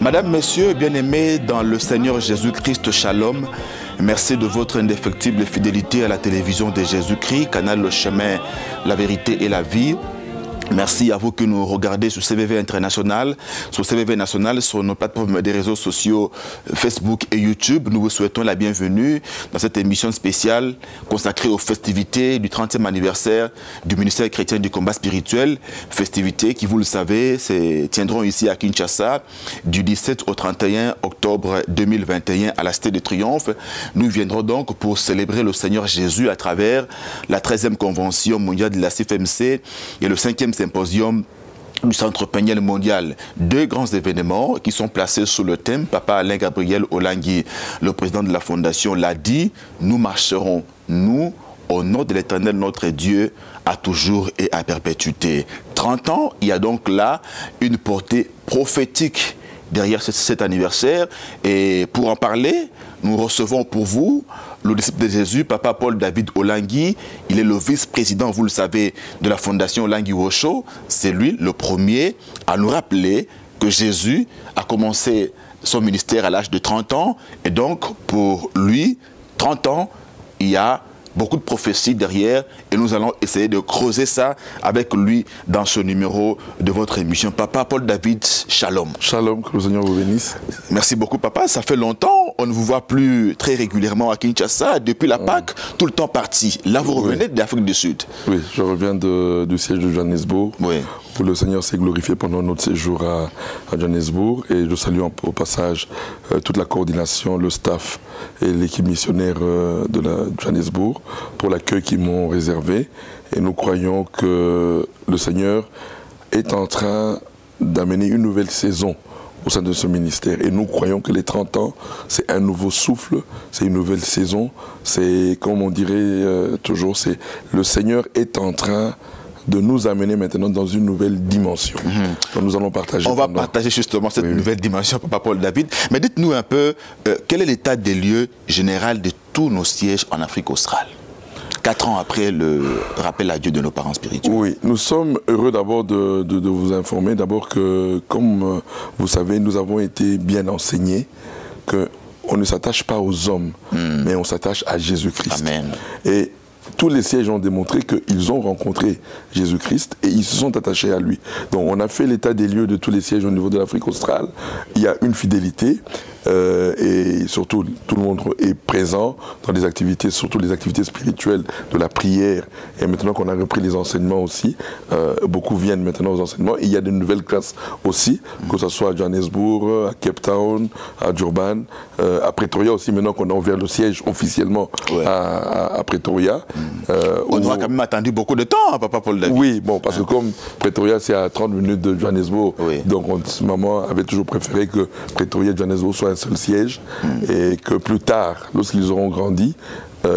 Madame, Messieurs, bien-aimés dans le Seigneur Jésus-Christ, Shalom. Merci de votre indéfectible fidélité à la télévision de Jésus-Christ, canal Le Chemin, la vérité et la vie. Merci à vous qui nous regardez sur CVV International, sur CVV National, sur nos plateformes des réseaux sociaux Facebook et YouTube. Nous vous souhaitons la bienvenue dans cette émission spéciale consacrée aux festivités du 30e anniversaire du ministère chrétien du combat spirituel. Festivités qui, vous le savez, tiendront ici à Kinshasa du 17 au 31 octobre 2021 à la Cité de Triomphe. Nous viendrons donc pour célébrer le Seigneur Jésus à travers la 13e Convention mondiale de la CFMC et le 5e symposium du Centre Peniel mondial. Deux grands événements qui sont placés sous le thème. Papa Alain Gabriel Olangui, le président de la Fondation, l'a dit, nous marcherons, nous, au nom de l'Éternel notre Dieu, à toujours et à perpétuité. 30 ans, il y a donc là une portée prophétique derrière cet anniversaire. Et pour en parler, nous recevons pour vous le disciple de Jésus, Papa Paul David Olangui. Il est le vice-président, vous le savez, de la Fondation Olangui Osho. C'est lui le premier à nous rappeler que Jésus a commencé son ministère à l'âge de 30 ans. Et donc, pour lui, 30 ans, il y a beaucoup de prophéties derrière et nous allons essayer de creuser ça avec lui dans ce numéro de votre émission. Papa Paul David, shalom. Shalom, que le Seigneur vous bénisse. Merci beaucoup papa, ça fait longtemps, on ne vous voit plus très régulièrement à Kinshasa, depuis la Pâque, tout le temps parti. Là vous revenez de l'Afrique du Sud. Oui, je reviens du siège de Johannesburg. Oui. Où le Seigneur s'est glorifié pendant notre séjour à Johannesburg. Et je salue au passage toute la coordination, le staff et l'équipe missionnaire de Johannesburg pour l'accueil qu'ils m'ont réservé. Et nous croyons que le Seigneur est en train d'amener une nouvelle saison au sein de ce ministère. Et nous croyons que les 30 ans, c'est un nouveau souffle, c'est une nouvelle saison. C'est, comme on dirait toujours, c'est le Seigneur est en train de nous amener maintenant dans une nouvelle dimension. Donc nous allons partager. On va partager justement cette nouvelle dimension, Papa Paul David. Mais dites-nous un peu, quel est l'état des lieux général de tous nos sièges en Afrique australe 4 ans après le rappel à Dieu de nos parents spirituels. Oui, nous sommes heureux d'abord de vous informer, d'abord que, comme vous savez, nous avons été bien enseignés qu'on ne s'attache pas aux hommes, mais on s'attache à Jésus-Christ. Amen. Et tous les sièges ont démontré qu'ils ont rencontré Jésus-Christ et ils se sont attachés à lui. Donc on a fait l'état des lieux de tous les sièges au niveau de l'Afrique australe. Il y a une fidélité et surtout tout le monde est présent dans les activités, surtout les activités spirituelles de la prière. Et maintenant qu'on a repris les enseignements aussi, beaucoup viennent maintenant aux enseignements. Et il y a de nouvelles classes aussi, que ce soit à Johannesburg, à Cape Town, à Durban, à Pretoria aussi, maintenant qu'on a ouvert le siège officiellement à Pretoria. On aura quand même attendu beaucoup de temps, hein, Papa Paul David. Oui, bon, parce que comme Pretoria, c'est à 30 minutes de Johannesburg, donc maman avait toujours préféré que Pretoria et Johannesburg soient un seul siège, et que plus tard, lorsqu'ils auront grandi,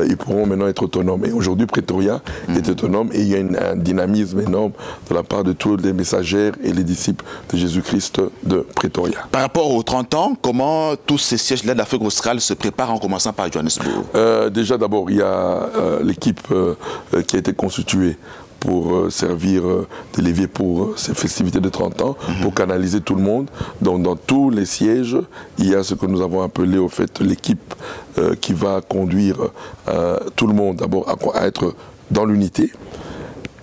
ils pourront maintenant être autonomes. Et aujourd'hui, Pretoria est autonome et il y a un dynamisme énorme de la part de tous les messagères et les disciples de Jésus-Christ de Pretoria. Par rapport aux 30 ans, comment tous ces sièges-là d'Afrique australe se préparent en commençant par Johannesburg? Déjà, d'abord, il y a l'équipe qui a été constituée pour servir de levier pour ces festivités de 30 ans, pour canaliser tout le monde. Donc dans tous les sièges, il y a ce que nous avons appelé au fait l'équipe qui va conduire tout le monde d'abord à être dans l'unité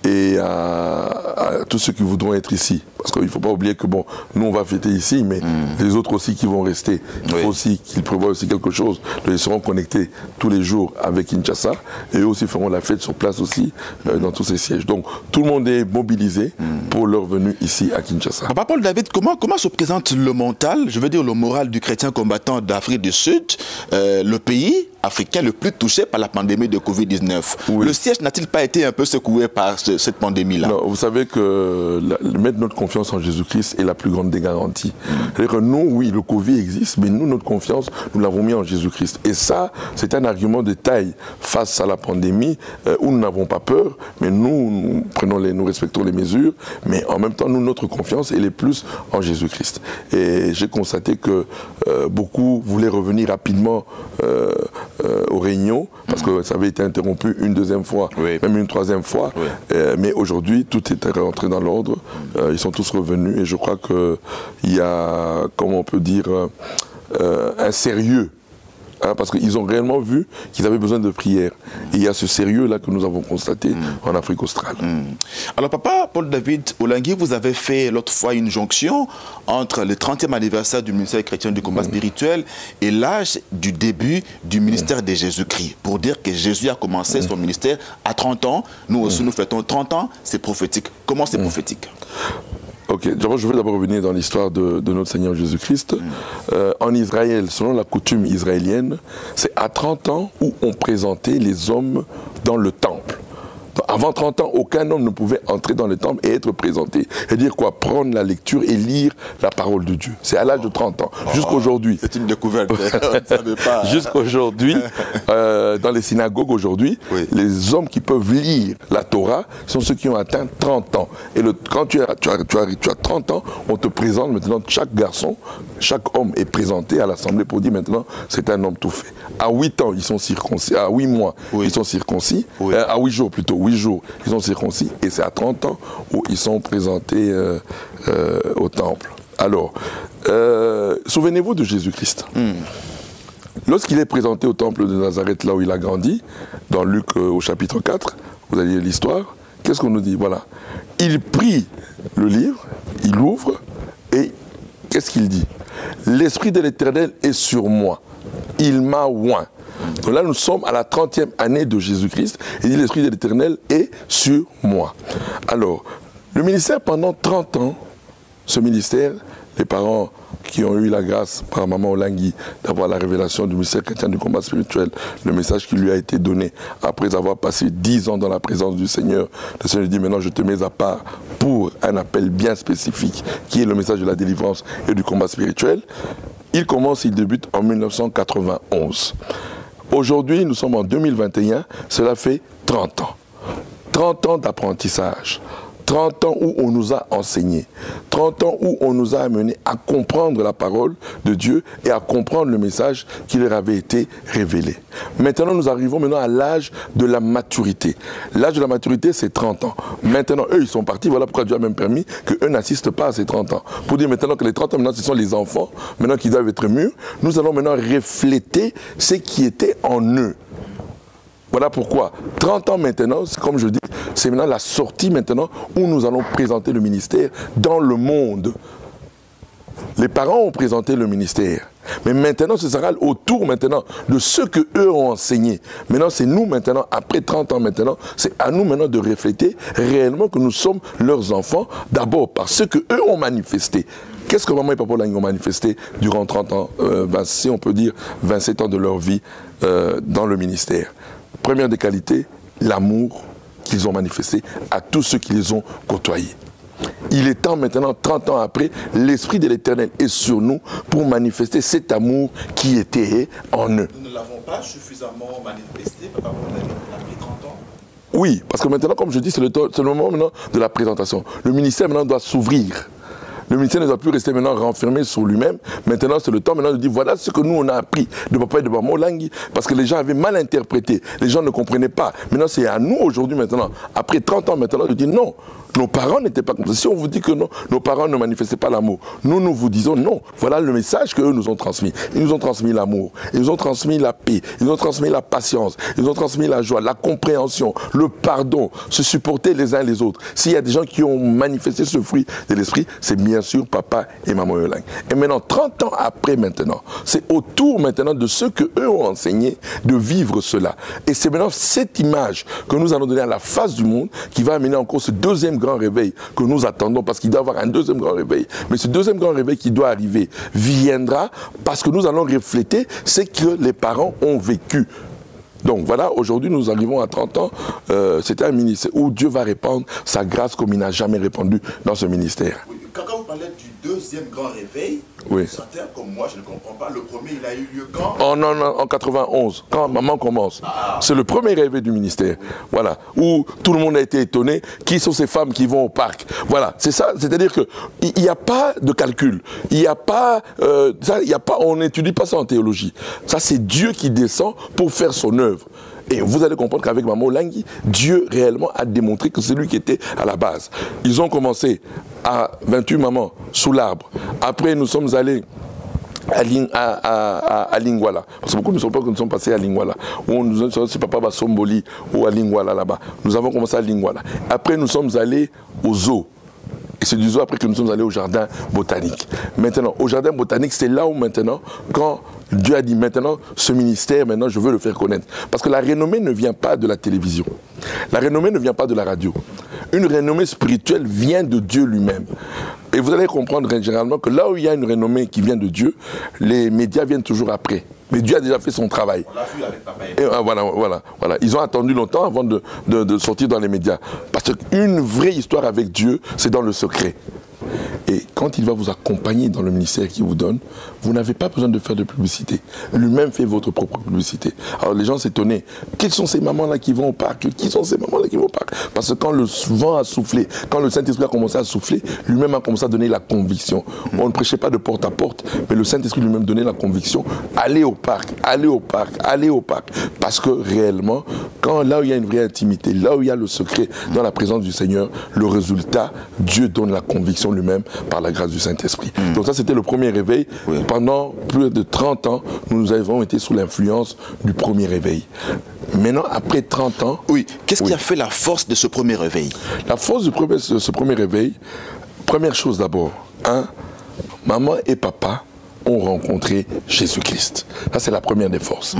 et à tous ceux qui voudront être ici. Parce qu'il ne faut pas oublier que bon, nous on va fêter ici, mais les autres aussi qui vont rester, il faut aussi qu'ils prévoient aussi quelque chose. Ils seront connectés tous les jours avec Kinshasa et eux aussi feront la fête sur place aussi dans tous ces sièges. Donc tout le monde est mobilisé pour leur venue ici à Kinshasa. Papa Paul David, comment se présente le mental, je veux dire le moral du chrétien combattant d'Afrique du Sud, le pays africain le plus touché par la pandémie de Covid-19? Le siège n'a-t-il pas été un peu secoué par cette pandémie-là? Non, vous savez que mettre notre confiance en Jésus-Christ est la plus grande des garanties. C'est-à-dire que nous, oui, le Covid existe, mais nous, notre confiance, nous l'avons mis en Jésus-Christ. Et ça, c'est un argument de taille face à la pandémie où nous n'avons pas peur, mais nous respectons les mesures, mais en même temps, nous, notre confiance, elle est plus en Jésus-Christ. Et j'ai constaté que beaucoup voulaient revenir rapidement aux réunions, parce que ça avait été interrompu une deuxième fois, même une troisième fois. Mais aujourd'hui, tout est rentré dans l'ordre. Ils sont tous revenus et je crois qu'il y a, comment on peut dire, un sérieux. Parce qu'ils ont réellement vu qu'ils avaient besoin de prière. Et il y a ce sérieux-là que nous avons constaté en Afrique australe. Alors papa, Paul-David Olangui, vous avez fait l'autre fois une jonction entre le 30e anniversaire du ministère chrétien du combat spirituel et l'âge du début du ministère de Jésus-Christ. Pour dire que Jésus a commencé son ministère à 30 ans. Nous aussi, nous fêtons 30 ans. C'est prophétique. Comment c'est prophétique? Ok, je vais d'abord revenir dans l'histoire de notre Seigneur Jésus-Christ. En Israël, selon la coutume israélienne, c'est à 30 ans où on présentait les hommes dans le temple. Avant 30 ans, aucun homme ne pouvait entrer dans le temple et être présenté. Et dire quoi? Prendre la lecture et lire la parole de Dieu. C'est à l'âge de 30 ans. Jusqu'aujourd'hui. C'est une découverte. Pas... Jusqu'aujourd'hui, dans les synagogues aujourd'hui, les hommes qui peuvent lire la Torah sont ceux qui ont atteint 30 ans. Et quand tu as 30 ans, on te présente maintenant chaque garçon, chaque homme est présenté à l'assemblée pour dire maintenant c'est un homme tout fait. À 8 ans, ils sont circoncis. À 8 mois, ils sont circoncis. À 8 jours plutôt. 8 jours, ils sont circoncis, et c'est à 30 ans où ils sont présentés au temple. Alors, souvenez-vous de Jésus-Christ. Lorsqu'il est présenté au temple de Nazareth, là où il a grandi, dans Luc au chapitre 4, vous allez lire l'histoire, qu'est-ce qu'on nous dit? Voilà. Il prit le livre, il l'ouvre, et qu'est-ce qu'il dit? L'Esprit de l'Éternel est sur moi. Il m'a oint. Donc là, nous sommes à la 30e année de Jésus-Christ. Il dit, l'Esprit de l'Éternel est sur moi. Alors, le ministère pendant 30 ans, ce ministère, les parents qui ont eu la grâce par maman Olangui d'avoir la révélation du ministère chrétien du combat spirituel, le message qui lui a été donné après avoir passé 10 ans dans la présence du Seigneur, le Seigneur lui dit, maintenant je te mets à part pour un appel bien spécifique, qui est le message de la délivrance et du combat spirituel. Il débute en 1991. Aujourd'hui, nous sommes en 2021, cela fait 30 ans. 30 ans d'apprentissage. 30 ans où on nous a enseigné, 30 ans où on nous a amené à comprendre la parole de Dieu et à comprendre le message qui leur avait été révélé. Maintenant, nous arrivons à l'âge de la maturité. L'âge de la maturité, c'est 30 ans. Maintenant, eux, ils sont partis, voilà pourquoi Dieu a même permis qu'eux n'assistent pas à ces 30 ans. Pour dire maintenant que les 30 ans, maintenant, ce sont les enfants, maintenant qui doivent être mûrs, nous allons maintenant refléter ce qui était en eux. Voilà pourquoi 30 ans maintenant, comme je dis, c'est maintenant la sortie maintenant où nous allons présenter le ministère dans le monde. Les parents ont présenté le ministère. Mais maintenant, ce sera autour maintenant de ce qu'eux ont enseigné. Maintenant, c'est nous maintenant, après 30 ans maintenant, c'est à nous maintenant de refléter réellement que nous sommes leurs enfants, d'abord par ce qu'eux ont manifesté. Qu'est-ce que maman et papa ont manifesté durant 30 ans, si on peut dire 27 ans de leur vie dans le ministère? Première des qualités, l'amour qu'ils ont manifesté à tous ceux qui les ont côtoyés. Il est temps maintenant, 30 ans après, l'Esprit de l'Éternel est sur nous pour manifester cet amour qui était en eux. Nous ne l'avons pas suffisamment manifesté, papa, on a pris 30 ans. Oui, parce que maintenant, comme je dis, c'est le moment maintenant de la présentation. Le ministère maintenant doit s'ouvrir. Le ministère ne doit plus rester maintenant renfermé sur lui-même. Maintenant, c'est le temps maintenant de dire, voilà ce que nous, on a appris de papa et de maman Olangui. Parce que les gens avaient mal interprété. Les gens ne comprenaient pas. Maintenant, c'est à nous, aujourd'hui, maintenant, après 30 ans maintenant, de dire non. Nos parents n'étaient pas comme ça. Si on vous dit que non, nos parents ne manifestaient pas l'amour, nous vous disons non. Voilà le message qu'eux nous ont transmis. Ils nous ont transmis l'amour, ils nous ont transmis la paix, ils nous ont transmis la patience, ils nous ont transmis la joie, la compréhension, le pardon, se supporter les uns les autres. S'il y a des gens qui ont manifesté ce fruit de l'esprit, c'est bien sûr papa et maman Olangui. Et maintenant, 30 ans après maintenant, c'est autour maintenant de ceux qu'eux ont enseigné de vivre cela. Et c'est maintenant cette image que nous allons donner à la face du monde qui va amener encore ce deuxième grand réveil que nous attendons, parce qu'il doit y avoir un deuxième grand réveil. Mais ce deuxième grand réveil qui doit arriver viendra parce que nous allons refléter ce que les parents ont vécu. Donc voilà, aujourd'hui nous arrivons à 30 ans, c'est un ministère où Dieu va répandre sa grâce comme il n'a jamais répandu dans ce ministère. Quand vous parlez du deuxième deuxième grand réveil, certains comme moi, je ne comprends pas. Le premier, il a eu lieu quand? En 91, quand maman commence. C'est le premier réveil du ministère. Voilà. Où tout le monde a été étonné. Qui sont ces femmes qui vont au parc? Voilà. C'est ça. C'est-à-dire qu'il n'y a pas de calcul. Il n'y a pas, on n'étudie pas ça en théologie. Ça, c'est Dieu qui descend pour faire son œuvre. Et vous allez comprendre qu'avec Maman Olengi, Dieu réellement a démontré que c'est lui qui était à la base. Ils ont commencé à 28 mamans sous l'arbre. Après, nous sommes allés à Lingwala. Parce que beaucoup ne savent pas que nous sommes passés à Lingwala. C'est Papa Basomboli ou à Lingwala là-bas. Nous avons commencé à Lingwala. Après, nous sommes allés au zoo. Et c'est du zoo après que nous sommes allés au jardin botanique. Maintenant, au jardin botanique, c'est là où maintenant, quand Dieu a dit maintenant, ce ministère, maintenant, je veux le faire connaître. Parce que la renommée ne vient pas de la télévision. La renommée ne vient pas de la radio. Une renommée spirituelle vient de Dieu lui-même. Et vous allez comprendre généralement que là où il y a une renommée qui vient de Dieu, les médias viennent toujours après. Mais Dieu a déjà fait son travail. On l'a vu avec Papa. Et voilà. Ils ont attendu longtemps avant de sortir dans les médias. Parce qu'une vraie histoire avec Dieu, c'est dans le secret. Et quand il va vous accompagner dans le ministère qu'il vous donne, vous n'avez pas besoin de faire de publicité. Lui-même fait votre propre publicité. Alors les gens s'étonnaient. Quelles sont ces mamans-là qui vont au parc? Qui sont ces mamans-là qui vont au parc? Parce que quand le vent a soufflé, quand le Saint-Esprit a commencé à souffler, lui-même a commencé à donner la conviction. On ne prêchait pas de porte à porte, mais le Saint-Esprit lui-même donnait la conviction. Allez au parc, allez au parc, allez au parc. Parce que réellement, là où il y a une vraie intimité, là où il y a le secret dans la présence du Seigneur, le résultat, Dieu donne la conviction lui-même par la grâce du Saint-Esprit. Donc ça, c'était le premier réveil. Oui. Pendant plus de 30 ans, nous avons été sous l'influence du premier réveil. Maintenant, après 30 ans... Oui, qu'est-ce qui a fait la force de ce premier réveil? La force de ce premier réveil, première chose d'abord, maman et papa ont rencontré Jésus-Christ. Ça, c'est la première des forces.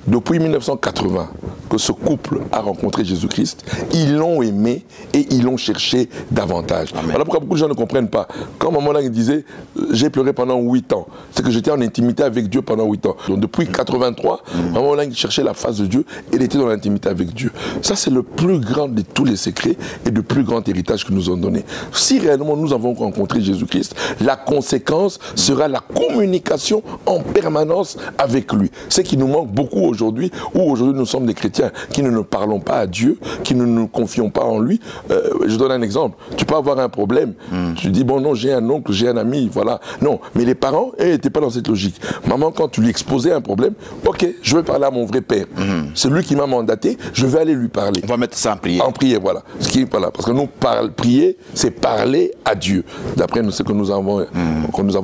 Depuis 1980, que ce couple a rencontré Jésus-Christ, ils l'ont aimé et ils l'ont cherché davantage. Amen. Voilà pourquoi beaucoup de gens ne comprennent pas. Quand maman là disait, j'ai pleuré pendant 8 ans, c'est que j'étais en intimité avec Dieu pendant 8 ans. Donc depuis 83, maman là cherchait la face de Dieu, elle était dans l'intimité avec Dieu. Ça, c'est le plus grand de tous les secrets et le plus grand héritage que nous ont donné. Si réellement nous avons rencontré Jésus-Christ, la conséquence sera la communication en permanence avec lui. C'est qui nous manque beaucoup aujourd'hui, où aujourd'hui nous sommes des chrétiens qui ne parlons pas à Dieu, qui ne nous confions pas en lui. Je donne un exemple. Tu peux avoir un problème. Tu dis, bon non, j'ai un oncle, j'ai un ami, voilà. Non, mais les parents, ils n'étaient pas dans cette logique. Maman, quand tu lui exposais un problème, ok, je vais parler à mon vrai père. C'est lui qui m'a mandaté, je vais aller lui parler. On va mettre ça en prière. En prière, voilà. Voilà. Parce que nous, prier, c'est parler à Dieu. D'après ce que nous avons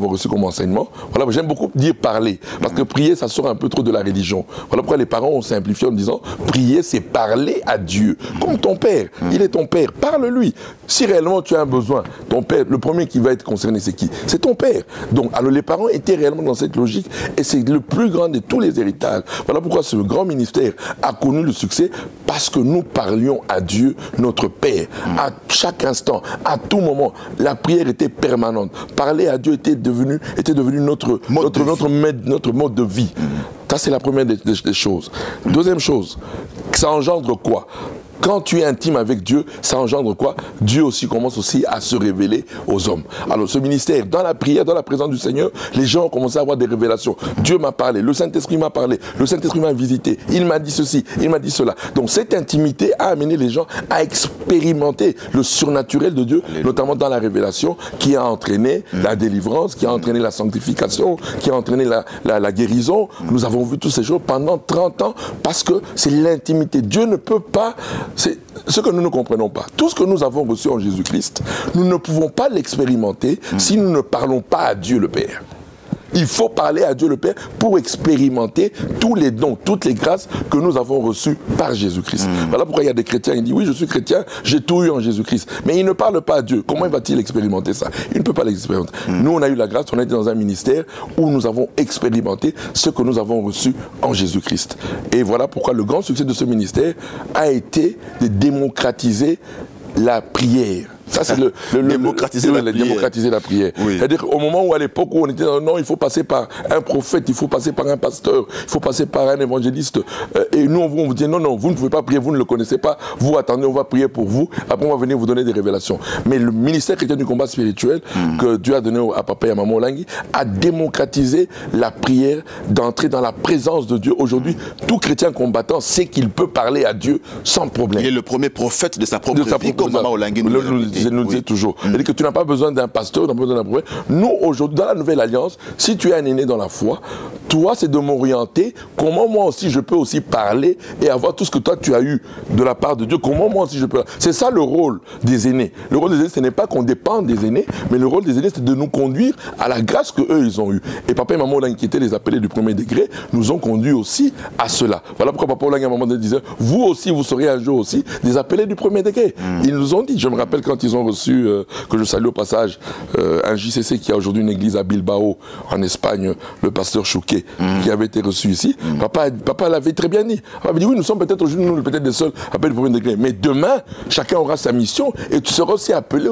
reçu comme enseignement. Voilà, j'aime beaucoup dire parler, parce que prier, ça sort un peu trop de la religion. Voilà pourquoi les parents ont simplifié en disant, prier, c'est parler à Dieu. Comme ton père, il est ton père, parle-lui. Si réellement tu as un besoin, ton père, le premier qui va être concerné, c'est qui? C'est ton père. Donc, alors les parents étaient réellement dans cette logique, et c'est le plus grand de tous les héritages. Voilà pourquoi ce grand ministère a connu le succès, parce que nous parlions à Dieu, notre Père. À chaque instant, à tout moment, la prière était permanente. Parler à Dieu était devenu notre mode de vie. Ça, c'est la première des choses. Deuxième chose, ça engendre quoi? Quand tu es intime avec Dieu, ça engendre quoi? Dieu aussi commence aussi à se révéler aux hommes. Alors ce ministère, dans la prière, dans la présence du Seigneur, les gens ont commencé à avoir des révélations. Dieu m'a parlé, le Saint-Esprit m'a parlé, le Saint-Esprit m'a visité, il m'a dit ceci, il m'a dit cela. Donc cette intimité a amené les gens à expérimenter le surnaturel de Dieu, notamment dans la révélation, qui a entraîné la délivrance, qui a entraîné la sanctification, qui a entraîné la guérison. Nous avons vu toutes ces choses pendant 30 ans, parce que c'est l'intimité. Dieu ne peut pas... C'est ce que nous ne comprenons pas. Tout ce que nous avons reçu en Jésus-Christ, nous ne pouvons pas l'expérimenter si nous ne parlons pas à Dieu le Père. Il faut parler à Dieu le Père pour expérimenter tous les dons, toutes les grâces que nous avons reçues par Jésus-Christ. Voilà pourquoi il y a des chrétiens qui disent, oui, je suis chrétien, j'ai tout eu en Jésus-Christ. Mais il ne parle pas à Dieu. Comment va-t-il expérimenter ça? Il ne peut pas l'expérimenter. Nous, on a eu la grâce, on a été dans un ministère où nous avons expérimenté ce que nous avons reçu en Jésus-Christ. Et voilà pourquoi le grand succès de ce ministère a été de démocratiser la prière. Ça, c'est démocratiser la prière. Oui. C'est-à-dire qu'au moment où, à l'époque, où on était non, il faut passer par un prophète, il faut passer par un pasteur, il faut passer par un évangéliste. Et nous, on vous dit, non, vous ne pouvez pas prier, vous ne le connaissez pas. Vous, attendez, on va prier pour vous. Après, on va venir vous donner des révélations. Mais le ministère chrétien du combat spirituel que Dieu a donné à Papa et à Maman Olangi a démocratisé la prière, d'entrer dans la présence de Dieu. Aujourd'hui, tout chrétien combattant sait qu'il peut parler à Dieu sans problème. Il est le premier prophète de sa propre vie, comme Maman Olangi nous disait toujours. C'est-à-dire que tu n'as pas besoin d'un pasteur, tu n'as pas besoin d'un prophète. Nous, aujourd'hui, dans la Nouvelle Alliance, si tu es un aîné dans la foi, toi, c'est de m'orienter. Comment moi aussi, je peux aussi parler et avoir tout ce que toi, tu as eu de la part de Dieu. Comment moi aussi, je peux... C'est ça le rôle des aînés. Le rôle des aînés, ce n'est pas qu'on dépende des aînés, mais le rôle des aînés, c'est de nous conduire à la grâce qu'eux, ils ont eue. Et Papa et Maman Olangi, qui étaient les appelés du premier degré, nous ont conduits aussi à cela. Voilà pourquoi Papa Olangi, à un moment donné, disait, vous aussi, vous serez un jour aussi des appelés du premier degré. Ils nous ont dit, je me rappelle quand ils ont reçu, que je salue au passage, un JCC qui a aujourd'hui une église à Bilbao, en Espagne, le pasteur Chouquet, qui avait été reçu ici. Papa l'avait très bien dit. Il avait dit, oui, nous sommes peut-être aujourd'hui, nous, peut-être des seuls appelés du premier degré. Mais demain, chacun aura sa mission et tu seras aussi appelé,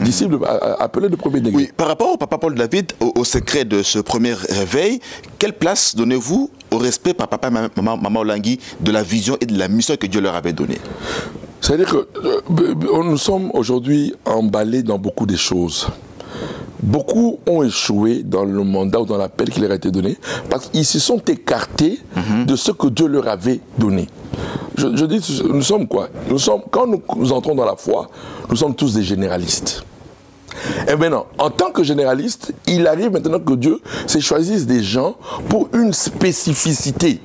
disciple, appelé de premier degré. Oui, par rapport au Papa Paul David, au secret de ce premier réveil, quelle place donnez-vous au respect par Papa et Maman Olangi de la vision et de la mission que Dieu leur avait donnée? C'est-à-dire que nous sommes aujourd'hui emballés dans beaucoup de choses. Beaucoup ont échoué dans le mandat ou dans l'appel qui leur a été donné parce qu'ils se sont écartés de ce que Dieu leur avait donné. Je dis, nous sommes quoi? Quand nous entrons dans la foi, nous sommes tous des généralistes. Et maintenant, en tant que généraliste, il arrive maintenant que Dieu se choisisse des gens pour une spécificité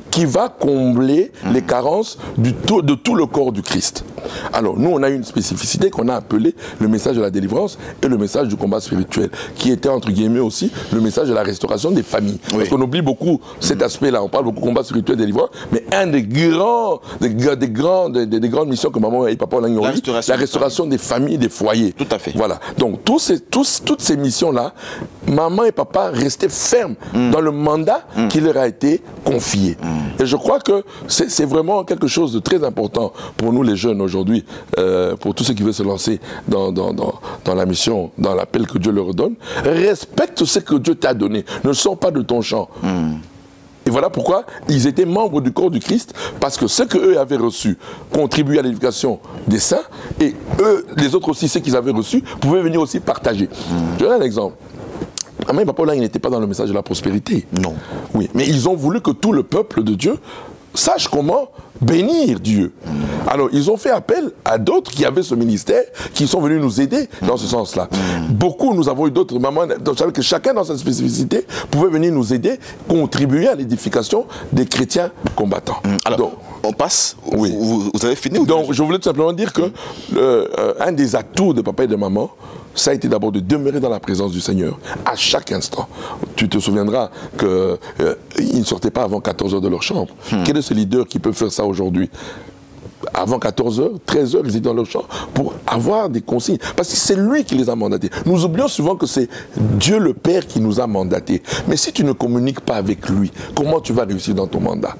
qui va combler les carences de tout le corps du Christ. Alors, nous, on a une spécificité qu'on a appelée le message de la délivrance et le message du combat spirituel, qui était, entre guillemets, aussi le message de la restauration des familles. Oui. Parce qu'on oublie beaucoup cet aspect-là. On parle beaucoup de combat spirituel et délivrance, mais un des grandes missions que Maman et Papa Olangi ont eu, la restauration des familles et des foyers. Tout à fait. Voilà. Donc, toutes ces missions-là, Maman et Papa restaient fermes dans le mandat qui leur a été confié. Et je crois que c'est vraiment quelque chose de très important pour nous les jeunes aujourd'hui, pour tous ceux qui veulent se lancer dans la mission, dans l'appel que Dieu leur donne. Respecte ce que Dieu t'a donné, ne sors pas de ton champ. Et voilà pourquoi ils étaais membres du corps du Christ, parce que ce qu'eux avaient reçu contribuait à l'éducation des saints, et eux, les autres aussi, ceux qu'ils avaient reçus, pouvaient venir aussi partager. Je donne un exemple. Maman et Papa Olangi n'étaient pas dans le message de la prospérité. Non. Oui, mais ils ont voulu que tout le peuple de Dieu sache comment bénir Dieu. Alors, ils ont fait appel à d'autres qui avaient ce ministère, qui sont venus nous aider dans ce sens-là. Beaucoup, nous avons eu d'autres mamans, donc que chacun dans sa spécificité pouvait venir nous aider, contribuer à l'édification des chrétiens combattants. Alors, donc, on passe, oui. Vous avez fini? Donc, je voulais tout simplement dire que un des atouts de Papa et de Maman, ça a été d'abord de demeurer dans la présence du Seigneur à chaque instant. Tu te souviendras qu'ils ne sortaient pas avant 14 heures de leur chambre. Quel est ce leader qui peut faire ça aujourd'hui? Avant 14 heures, 13 heures, ils étaient dans leur chambre pour avoir des consignes. Parce que c'est lui qui les a mandatés. Nous oublions souvent que c'est Dieu le Père qui nous a mandatés. Mais si tu ne communiques pas avec lui, comment tu vas réussir dans ton mandat?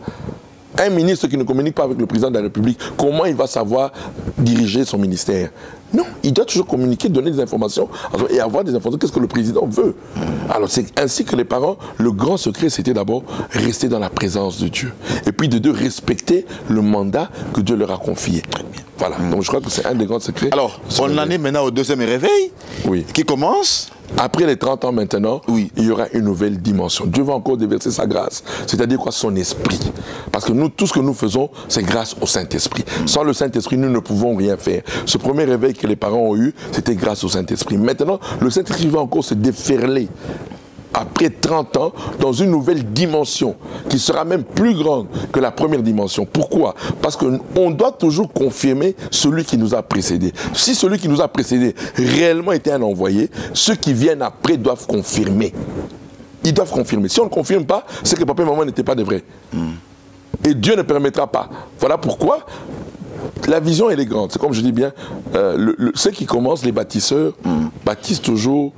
Un ministre qui ne communique pas avec le président de la République, comment il va savoir diriger son ministère? Non, il doit toujours communiquer, donner des informations et avoir des informations. Qu'est-ce que le président veut? Alors c'est ainsi que les parents, le grand secret, c'était d'abord rester dans la présence de Dieu. Et puis de deux, respecter le mandat que Dieu leur a confié. Voilà, donc je crois que c'est un des grands secrets. Alors, on en est maintenant au deuxième réveil, qui commence. Après les 30 ans maintenant, il y aura une nouvelle dimension. Dieu va encore déverser sa grâce, c'est-à-dire quoi? Son esprit. Parce que nous, tout ce que nous faisons, c'est grâce au Saint-Esprit. Sans le Saint-Esprit, nous ne pouvons rien faire. Ce premier réveil que les parents ont eu, c'était grâce au Saint-Esprit. Maintenant, le Saint-Esprit va encore se déferler après 30 ans, dans une nouvelle dimension, qui sera même plus grande que la première dimension. Pourquoi? Parce qu'on doit toujours confirmer celui qui nous a précédés. Si celui qui nous a précédés réellement était un envoyé, ceux qui viennent après doivent confirmer. Ils doivent confirmer. Si on ne confirme pas, c'est que papa et maman n'étaient pas des vrais. Et Dieu ne permettra pas. Voilà pourquoi la vision, elle est grande. C'est comme je dis bien, ceux qui commencent, les bâtisseurs, bâtissent toujours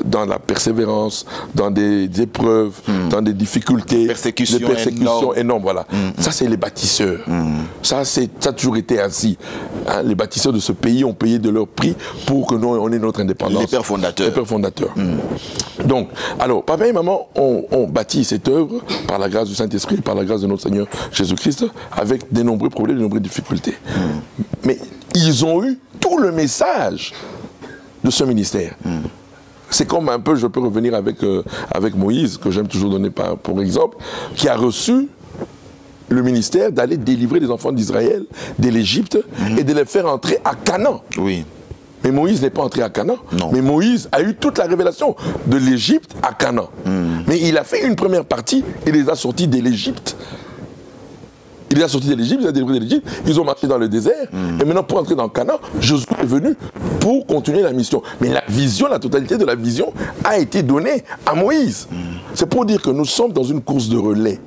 dans la persévérance, dans des épreuves, dans des difficultés, des persécutions énormes. Voilà. Ça, c'est les bâtisseurs. Ça a toujours été ainsi. Hein, les bâtisseurs de ce pays ont payé de leur prix pour que nous, on ait notre indépendance. Les pères fondateurs. Les pères fondateurs. Donc, alors, papa et maman ont bâti cette œuvre par la grâce du Saint-Esprit, par la grâce de notre Seigneur Jésus-Christ, avec de nombreux problèmes, de nombreuses difficultés. Mais ils ont eu tout le message de ce ministère. C'est comme un peu, je peux revenir avec Moïse, que j'aime toujours donner pour exemple, qui a reçu le ministère d'aller délivrer les enfants d'Israël de l'Égypte et de les faire entrer à Canaan. Oui. Mais Moïse n'est pas entré à Canaan. Non. Mais Moïse a eu toute la révélation de l'Égypte à Canaan. Mais il a fait une première partie, il les a sortis de l'Égypte. Il les a sortis de l'Égypte, il a délivré de l'Égypte, ils ont marché dans le désert, et maintenant pour entrer dans Canaan, Josué est venu pour continuer la mission. Mais la vision, la totalité de la vision a été donnée à Moïse. C'est pour dire que nous sommes dans une course de relais.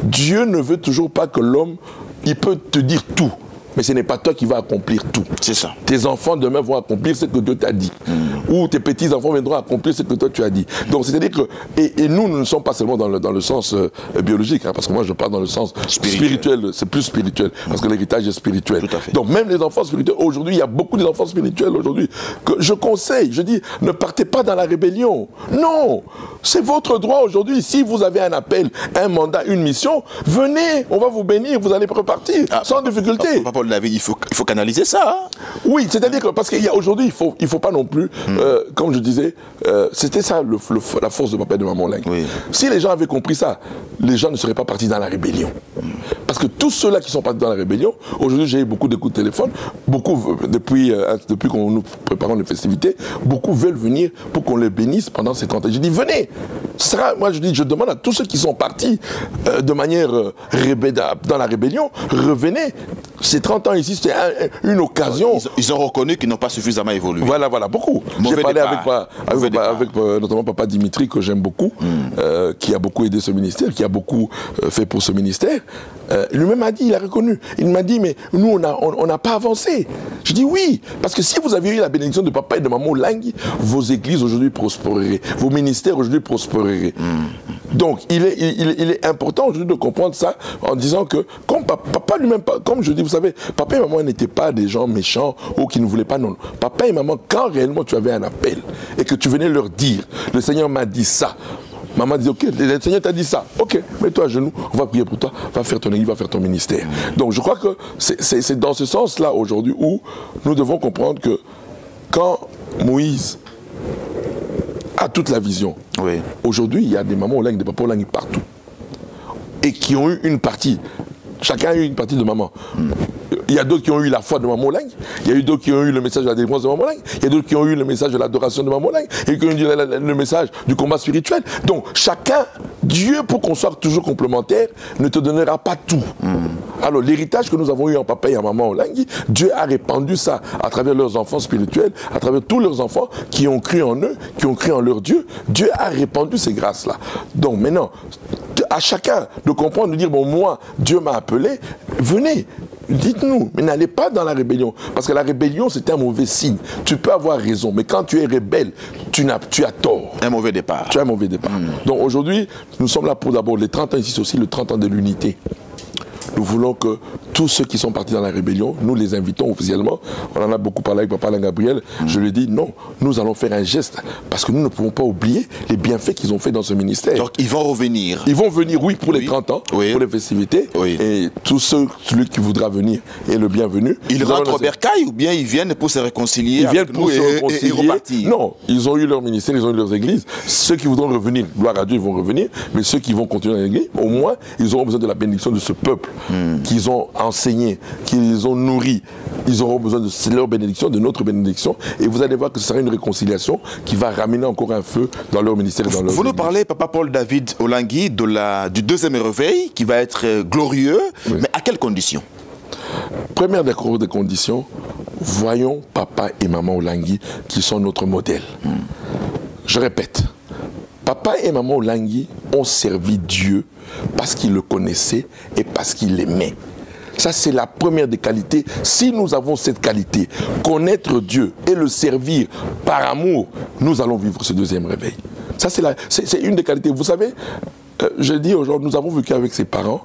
Dieu ne veut toujours pas que l'homme, il peut te dire tout, mais ce n'est pas toi qui vas accomplir tout. C'est ça. Tes enfants demain vont accomplir ce que Dieu t'a dit. Ou tes petits-enfants viendront accomplir ce que toi tu as dit. Donc c'est-à-dire que, et nous ne sommes pas seulement dans le sens biologique, hein, parce que moi je parle dans le sens spirituel, c'est plus spirituel, parce que l'héritage est spirituel. Tout à fait. Donc même les enfants spirituels, aujourd'hui, il y a beaucoup d'enfants spirituels aujourd'hui, que je conseille, je dis, ne partez pas dans la rébellion. Non, c'est votre droit aujourd'hui. Si vous avez un appel, un mandat, une mission, venez, on va vous bénir, vous allez repartir sans difficulté. Papa Paul David, il faut canaliser ça. Hein? Oui, c'est-à-dire que parce qu'aujourd'hui, il faut pas non plus, comme je disais, c'était ça la force de papa et de maman Lang. Oui. Si les gens avaient compris ça, les gens ne seraient pas partis dans la rébellion. Parce que tous ceux-là qui sont partis dans la rébellion, aujourd'hui j'ai eu beaucoup de coups de téléphone, beaucoup, depuis qu'on nous préparons les festivités, beaucoup veulent venir pour qu'on les bénisse pendant ces 30 ans. J'ai dit, venez. Moi je demande à tous ceux qui sont partis de manière dans la rébellion, revenez. Ces 30 ans ici, c'était une occasion. Ils ont reconnu qu'ils n'ont pas suffisamment évolué. Voilà, beaucoup. J'ai parlé avec notamment papa Dimitri, que j'aime beaucoup, qui a beaucoup aidé ce ministère, qui a beaucoup fait pour ce ministère. Lui-même a dit, il a reconnu. Il m'a dit, mais nous, on n'a pas avancé. Je dis oui, parce que si vous aviez eu la bénédiction de papa et de maman Lang, vos églises aujourd'hui prospéreraient, vos ministères aujourd'hui prospéreraient. Donc, il est important aujourd'hui de comprendre ça en disant que, comme papa lui-même, comme je dis, vous savez, papa et maman n'étaient pas des gens méchants ou qui ne voulaient pas, non. Papa et maman, quand réellement tu avais un appel et que tu venais leur dire, le Seigneur m'a dit ça, maman dit, ok, le Seigneur t'a dit ça, ok, mets-toi à genoux, on va prier pour toi, va faire ton église, va faire ton ministère. Donc je crois que c'est dans ce sens-là aujourd'hui où nous devons comprendre que quand Moïse a toute la vision, oui. Aujourd'hui il y a des mamans Lang, des papas Lang partout, et qui ont eu une partie, chacun a eu une partie de maman. Il y a d'autres qui ont eu la foi de Maman Lang, il y a eu d'autres qui ont eu le message de la délivrance de Maman Lang, il y a d'autres qui ont eu le message de l'adoration de Maman Lang, et qui ont eu le message du combat spirituel. Donc chacun, Dieu, pour qu'on soit toujours complémentaire, ne te donnera pas tout. Alors l'héritage que nous avons eu en papa et en maman Lang, Dieu a répandu ça à travers leurs enfants spirituels, à travers tous leurs enfants qui ont cru en eux, qui ont cru en leur Dieu. Dieu a répandu ces grâces-là. Donc maintenant, à chacun de comprendre, de dire, bon, moi, Dieu m'a appelé, venez. Dites-nous, mais n'allez pas dans la rébellion. Parce que la rébellion, c'est un mauvais signe. Tu peux avoir raison, mais quand tu es rebelle, tu as tort. Un mauvais départ. Tu as un mauvais départ. Donc aujourd'hui, nous sommes là pour d'abord les 30 ans, ici c'est aussi le 30 ans de l'unité. Nous voulons que tous ceux qui sont partis dans la rébellion, nous les invitons officiellement. On en a beaucoup parlé avec Papa Alain Gabriel. Je lui ai dit non, nous allons faire un geste parce que nous ne pouvons pas oublier les bienfaits qu'ils ont fait dans ce ministère. Donc ils vont revenir. Ils vont venir, oui, pour les 30 ans, pour les festivités. Et tous celui qui voudra venir est le bienvenu. Ils rentrent au bercail ou bien ils viennent pour se réconcilier? Ils viennent pour se réconcilier. Et repartir. Non, ils ont eu leur ministère, ils ont eu leurs églises. Ceux qui voudront revenir, gloire à Dieu, ils vont revenir. Mais ceux qui vont continuer dans l'église, au moins, ils auront besoin de la bénédiction de ce peuple qu'ils ont enseigné, qu'ils ont nourri. Ils auront besoin de leur bénédiction, de notre bénédiction. Et vous allez voir que ce sera une réconciliation qui va ramener encore un feu dans leur ministère et dans leur Vous nous parlez, Papa Paul David Olangui, du deuxième réveil qui va être glorieux, mais à quelles conditions? Première des conditions, voyons papa et maman Olangui qui sont notre modèle. Je répète, papa et maman Olangui ont servi Dieu parce qu'ils le connaissaient et parce qu'ils l'aimaient. Ça, c'est la première des qualités. Si nous avons cette qualité, connaître Dieu et le servir par amour, nous allons vivre ce deuxième réveil. Ça, c'est une des qualités. Vous savez, je dis aujourd'hui, nous avons vécu avec ses parents,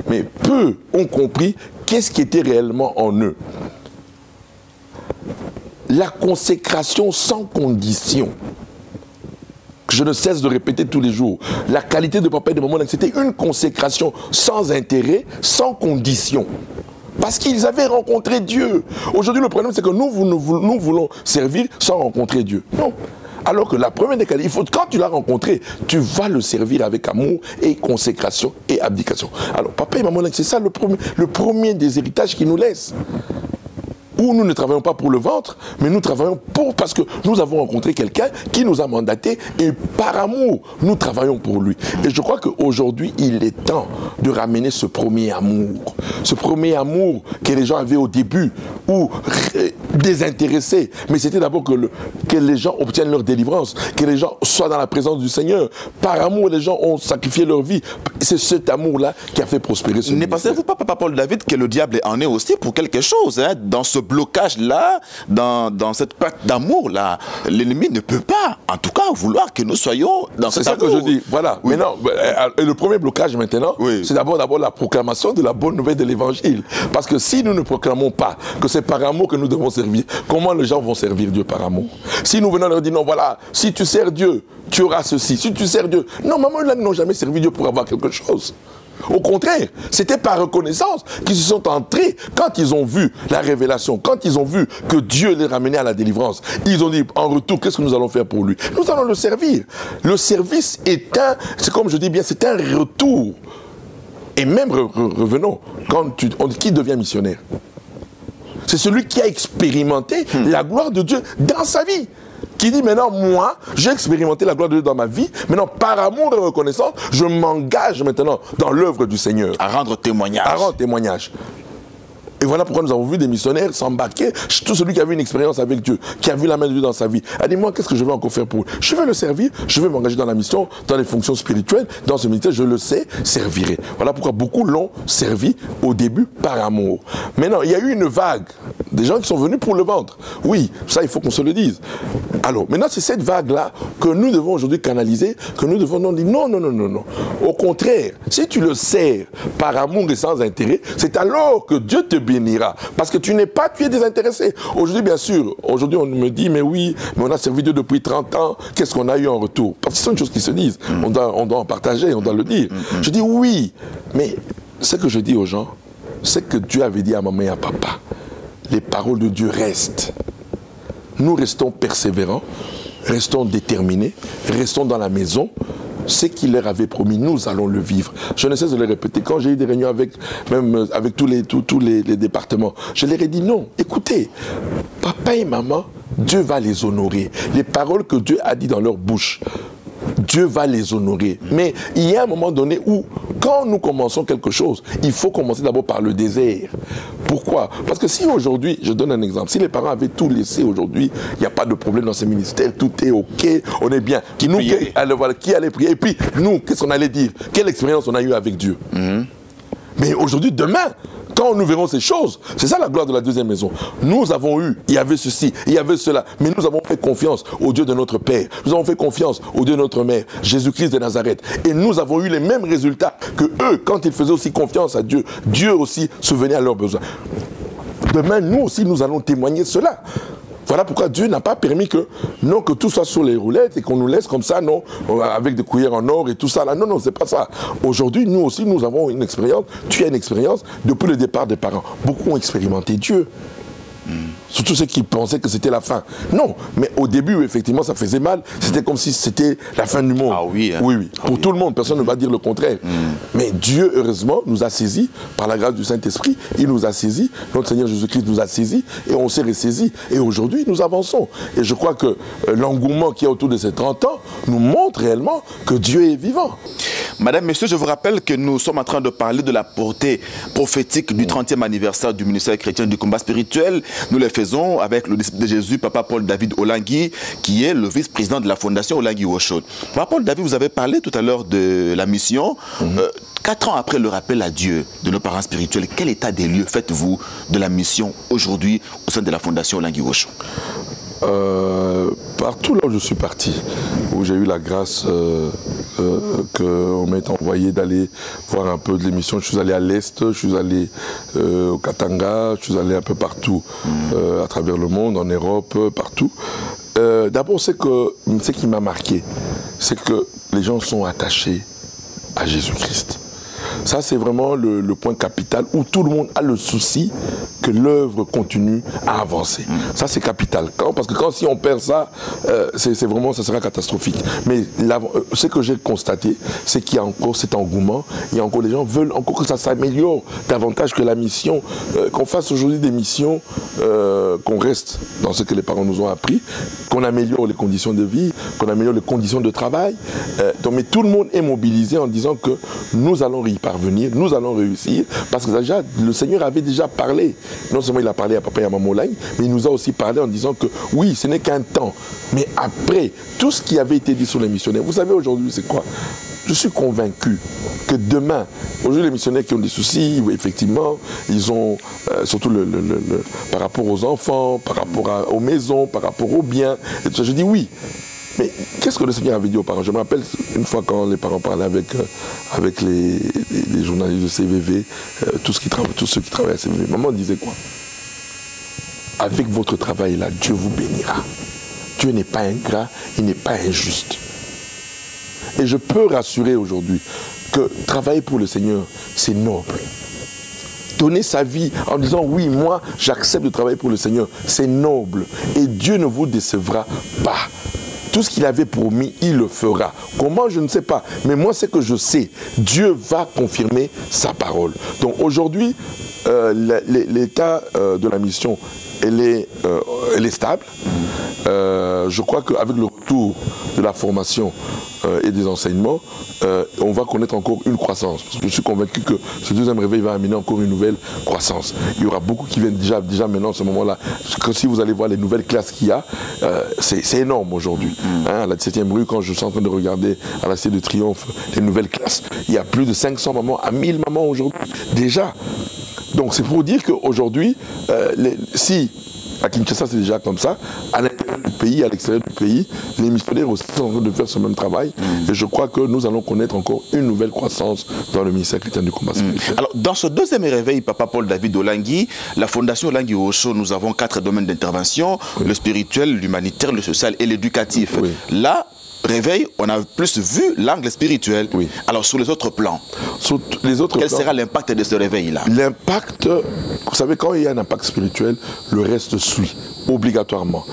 mais peu ont compris qu'est-ce qui était réellement en eux. La consécration sans condition, que je ne cesse de répéter tous les jours. La qualité de papa et de maman, c'était une consécration sans intérêt, sans condition. Parce qu'ils avaient rencontré Dieu. Aujourd'hui, le problème, c'est que nous voulons servir sans rencontrer Dieu. Non. Alors que la première des qualités, quand tu l'as rencontré, tu vas le servir avec amour et consécration et abdication. Alors, papa et maman, c'est ça le premier des héritages qu'ils nous laissent. Où nous ne travaillons pas pour le ventre, mais nous travaillons parce que nous avons rencontré quelqu'un qui nous a mandatés et par amour, nous travaillons pour lui. Et je crois qu'aujourd'hui, il est temps de ramener ce premier amour. Ce premier amour que les gens avaient au début, ou désintéressés. Mais c'était d'abord que les gens obtiennent leur délivrance, que les gens soient dans la présence du Seigneur. Par amour, les gens ont sacrifié leur vie. C'est cet amour-là qui a fait prospérer ce ministère. Ne pensez-vous pas, Papa Paul David, que le diable en est aussi pour quelque chose, hein, dans ce blocage-là, dans cette pacte d'amour-là, l'ennemi ne peut pas, en tout cas, vouloir que nous soyons dans cet amour. C'est ça que je dis, voilà. Oui. Maintenant, le premier blocage maintenant, oui, c'est d'abord la proclamation de la bonne nouvelle de l'évangile. Parce que si nous ne proclamons pas que c'est par amour que nous devons servir, comment les gens vont servir Dieu par amour? Si nous venons leur dire, non, voilà, si tu sers Dieu, tu auras ceci. Si tu sers Dieu, non, maman, ils n'ont jamais servi Dieu pour avoir quelque chose. Au contraire, c'était par reconnaissance qu'ils se sont entrés quand ils ont vu la révélation, quand ils ont vu que Dieu les ramenait à la délivrance. Ils ont dit, en retour, qu'est-ce que nous allons faire pour lui? Nous allons le servir. Le service c'est comme je dis bien, c'est un retour. Et même, revenons, qui devient missionnaire? C'est celui qui a expérimenté la gloire de Dieu dans sa vie. Qui dit maintenant, moi, j'ai expérimenté la gloire de Dieu dans ma vie. Maintenant, par amour et reconnaissance, je m'engage maintenant dans l'œuvre du Seigneur. À rendre témoignage. À rendre témoignage. Et voilà pourquoi nous avons vu des missionnaires s'embarquer. Tout celui qui a eu une expérience avec Dieu, qui a vu la main de Dieu dans sa vie, a dit, moi, qu'est-ce que je vais encore faire pour lui? Je vais le servir, je vais m'engager dans la mission, dans les fonctions spirituelles, dans ce ministère, je le sais, servirai. Voilà pourquoi beaucoup l'ont servi au début par amour. Maintenant, il y a eu une vague, des gens qui sont venus pour le ventre. Oui, ça, il faut qu'on se le dise. Alors, maintenant, c'est cette vague-là que nous devons aujourd'hui canaliser, que nous devons dire, non, non, non, non, non. Au contraire, si tu le sers par amour et sans intérêt, c'est alors que Dieu te bénira. Parce que tu es désintéressé. Aujourd'hui, bien sûr, aujourd'hui, on me dit, mais oui, mais on a servi Dieu depuis 30 ans, qu'est-ce qu'on a eu en retour? Parce que c'est une chose qui se disent. On doit en partager, on doit le dire. Je dis oui, mais ce que je dis aux gens, c'est que Dieu avait dit à maman et à papa, les paroles de Dieu restent. Nous restons persévérants, restons déterminés, restons dans la maison. Ce qu'il leur avait promis, nous allons le vivre. Je ne cesse de le répéter. Quand j'ai eu des réunions avec tous les départements, je leur ai dit non, écoutez, papa et maman, Dieu va les honorer. Les paroles que Dieu a dit dans leur bouche, Dieu va les honorer. Mais il y a un moment donné où, quand nous commençons quelque chose, il faut commencer d'abord par le désert. Pourquoi? Parce que si aujourd'hui, je donne un exemple, si les parents avaient tout laissé aujourd'hui, il n'y a pas de problème dans ces ministères, tout est OK, on est bien. Qui allait prier? Et puis, nous, qu'est-ce qu'on allait dire? Quelle expérience on a eue avec Dieu? Mais aujourd'hui, demain, quand nous verrons ces choses, c'est ça la gloire de la deuxième maison. Nous avons eu, il y avait ceci, il y avait cela, mais nous avons fait confiance au Dieu de notre Père. Nous avons fait confiance au Dieu de notre Mère, Jésus-Christ de Nazareth. Et nous avons eu les mêmes résultats que eux, quand ils faisaient aussi confiance à Dieu. Dieu aussi souvenait à leurs besoins. Demain, nous aussi, nous allons témoigner cela. Voilà pourquoi Dieu n'a pas permis que tout soit sur les roulettes et qu'on nous laisse comme ça, non, avec des cuillères en or et tout ça. Là. Non, non, c'est pas ça. Aujourd'hui, nous aussi, nous avons une expérience. Tu as une expérience depuis le départ des parents. Beaucoup ont expérimenté Dieu. Surtout ceux qui pensaient que c'était la fin. Non, mais au début, effectivement, ça faisait mal. C'était comme si c'était la fin du monde. Ah oui, hein. Oui, oui. Pour tout le monde, personne ne va dire le contraire. Mais Dieu, heureusement, nous a saisis par la grâce du Saint-Esprit. Il nous a saisis. Notre Seigneur Jésus-Christ nous a saisis et on s'est ressaisis. Et aujourd'hui, nous avançons. Et je crois que l'engouement qu'il y a autour de ces 30 ans nous montre réellement que Dieu est vivant. Madame, Monsieur, je vous rappelle que nous sommes en train de parler de la portée prophétique du 30e anniversaire du ministère chrétien du combat spirituel. Nous le faisons avec le disciple de Jésus, Papa Paul David Olangui, qui est le vice-président de la fondation Olangui Osho. Papa Paul David, vous avez parlé tout à l'heure de la mission. 4 ans après le rappel à Dieu de nos parents spirituels, quel état des lieux faites-vous de la mission aujourd'hui au sein de la fondation Olangui Osho? Partout là où je suis parti, où j'ai eu la grâce qu'on m'ait envoyé d'aller voir un peu de l'émission, je suis allé à l'Est, je suis allé au Katanga, je suis allé un peu partout à travers le monde, en Europe, partout. D'abord, ce qui m'a marqué, c'est que les gens sont attachés à Jésus-Christ. Ça, c'est vraiment le point capital où tout le monde a le souci que l'œuvre continue à avancer. Ça, c'est capital. Parce que si on perd ça, c'est vraiment, ça sera catastrophique. Mais ce que j'ai constaté, c'est qu'il y a encore cet engouement. Il y a encore, les gens veulent encore que ça s'améliore davantage que la mission. Qu'on fasse aujourd'hui des missions, qu'on reste dans ce que les parents nous ont appris, qu'on améliore les conditions de vie, qu'on améliore les conditions de travail. Mais tout le monde est mobilisé en disant que nous allons y parvenir, nous allons réussir, parce que déjà, le Seigneur avait déjà parlé. Non seulement il a parlé à Papa et à Maman Olangui, mais il nous a aussi parlé en disant que oui, ce n'est qu'un temps. Mais après, tout ce qui avait été dit sur les missionnaires, vous savez aujourd'hui c'est quoi? Je suis convaincu que demain, aujourd'hui les missionnaires qui ont des soucis, effectivement, ils ont, surtout par rapport aux enfants, par rapport aux maisons, par rapport aux biens, et tout ça, je dis oui. Mais qu'est-ce que le Seigneur avait dit aux parents? Je me rappelle une fois quand les parents parlaient avec les journalistes de CVV, tous ceux qui travaillent à CVV. Maman disait quoi? Avec votre travail là, Dieu vous bénira. Dieu n'est pas ingrat, il n'est pas injuste. Et je peux rassurer aujourd'hui que travailler pour le Seigneur, c'est noble. Donner sa vie en disant oui, moi j'accepte de travailler pour le Seigneur, c'est noble. Et Dieu ne vous décevra pas. Tout ce qu'il avait promis, il le fera. Comment, je ne sais pas. Mais moi, c'est que je sais. Dieu va confirmer sa parole. Donc aujourd'hui, l'état de la mission, elle est stable. Je crois qu'avec le retour de la formation et des enseignements, on va connaître encore une croissance. Parce que je suis convaincu que ce deuxième réveil va amener encore une nouvelle croissance. Il y aura beaucoup qui viennent déjà maintenant, à ce moment-là. Si vous allez voir les nouvelles classes qu'il y a, c'est énorme aujourd'hui. Hein, à la 17e rue, quand je suis en train de regarder à la Cité de Triomphe les nouvelles classes, il y a plus de 500 mamans à 1000 mamans aujourd'hui. Déjà. Donc c'est pour dire qu'aujourd'hui, si à Kinshasa c'est déjà comme ça, à l'intérieur du pays, à l'extérieur du pays, les missionnaires aussi sont en train de faire ce même travail. Et je crois que nous allons connaître encore une nouvelle croissance dans le ministère chrétien du combat spirituel. Alors, dans ce deuxième réveil, Papa Paul David Olangui, la Fondation Olangui Osho, nous avons 4 domaines d'intervention, le spirituel, l'humanitaire, le social et l'éducatif. Là, réveil, on a plus vu l'angle spirituel. Alors, sur les autres plans, quel sera l'impact de ce réveil-là? L'impact, vous savez, quand il y a un impact spirituel, le reste suit, obligatoirement.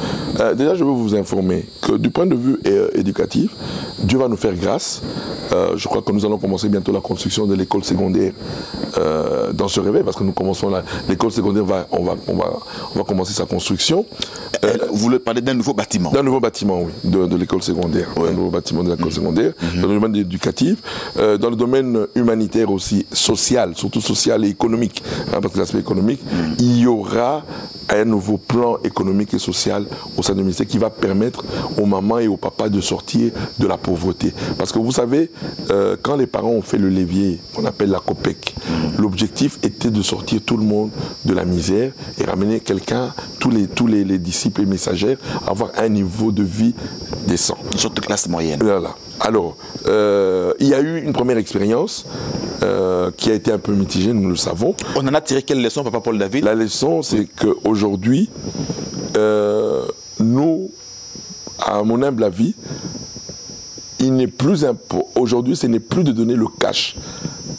Déjà, je veux vous informer que du point de vue éducatif, Dieu va nous faire grâce. Je crois que nous allons commencer bientôt la construction de l'école secondaire dans ce réveil, parce que nous commençons l'école secondaire, on va commencer sa construction. Vous voulez parler d'un nouveau bâtiment? D'un nouveau bâtiment, oui, de l'école secondaire. Un nouveau bâtiment de l'école secondaire, dans le domaine éducatif, dans le domaine humanitaire aussi, social, surtout social et économique, hein, parce que l'aspect économique, il y aura un nouveau plan économique et social au sein du ministère qui va permettre aux mamans et aux papas de sortir de la pauvreté. Parce que vous savez, quand les parents ont fait le levier qu'on appelle la COPEC, l'objectif était de sortir tout le monde de la misère et ramener quelqu'un, tous les disciples et messagers, à avoir un niveau de vie décent. Une sorte de classe moyenne. Voilà. Alors, il y a eu une première expérience qui a été un peu mitigée, nous le savons. On en a tiré quelle leçon, Papa Paul David? La leçon, c'est qu'aujourd'hui, nous, à mon humble avis, il n'est plus aujourd'hui, ce n'est plus de donner le cash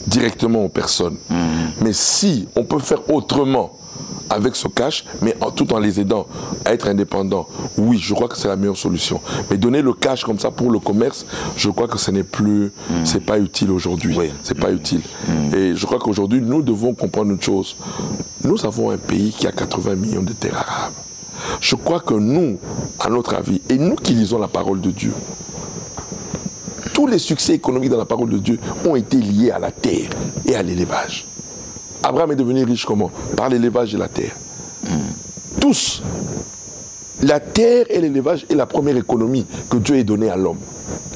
directement aux personnes. Mais si on peut faire autrement avec ce cash, mais tout en les aidant à être indépendants, oui, je crois que c'est la meilleure solution. Mais donner le cash comme ça pour le commerce, je crois que ce n'est plus, c'est pas utile aujourd'hui. C'est pas utile. Et je crois qu'aujourd'hui, nous devons comprendre une chose. Nous avons un pays qui a 80 millions de terres arables. Je crois que nous, à notre avis, et nous qui lisons la parole de Dieu, tous les succès économiques dans la parole de Dieu ont été liés à la terre et à l'élevage. Abraham est devenu riche comment? Par l'élevage de la terre. tous. La terre et l'élevage est la première économie que Dieu ait donnée à l'homme.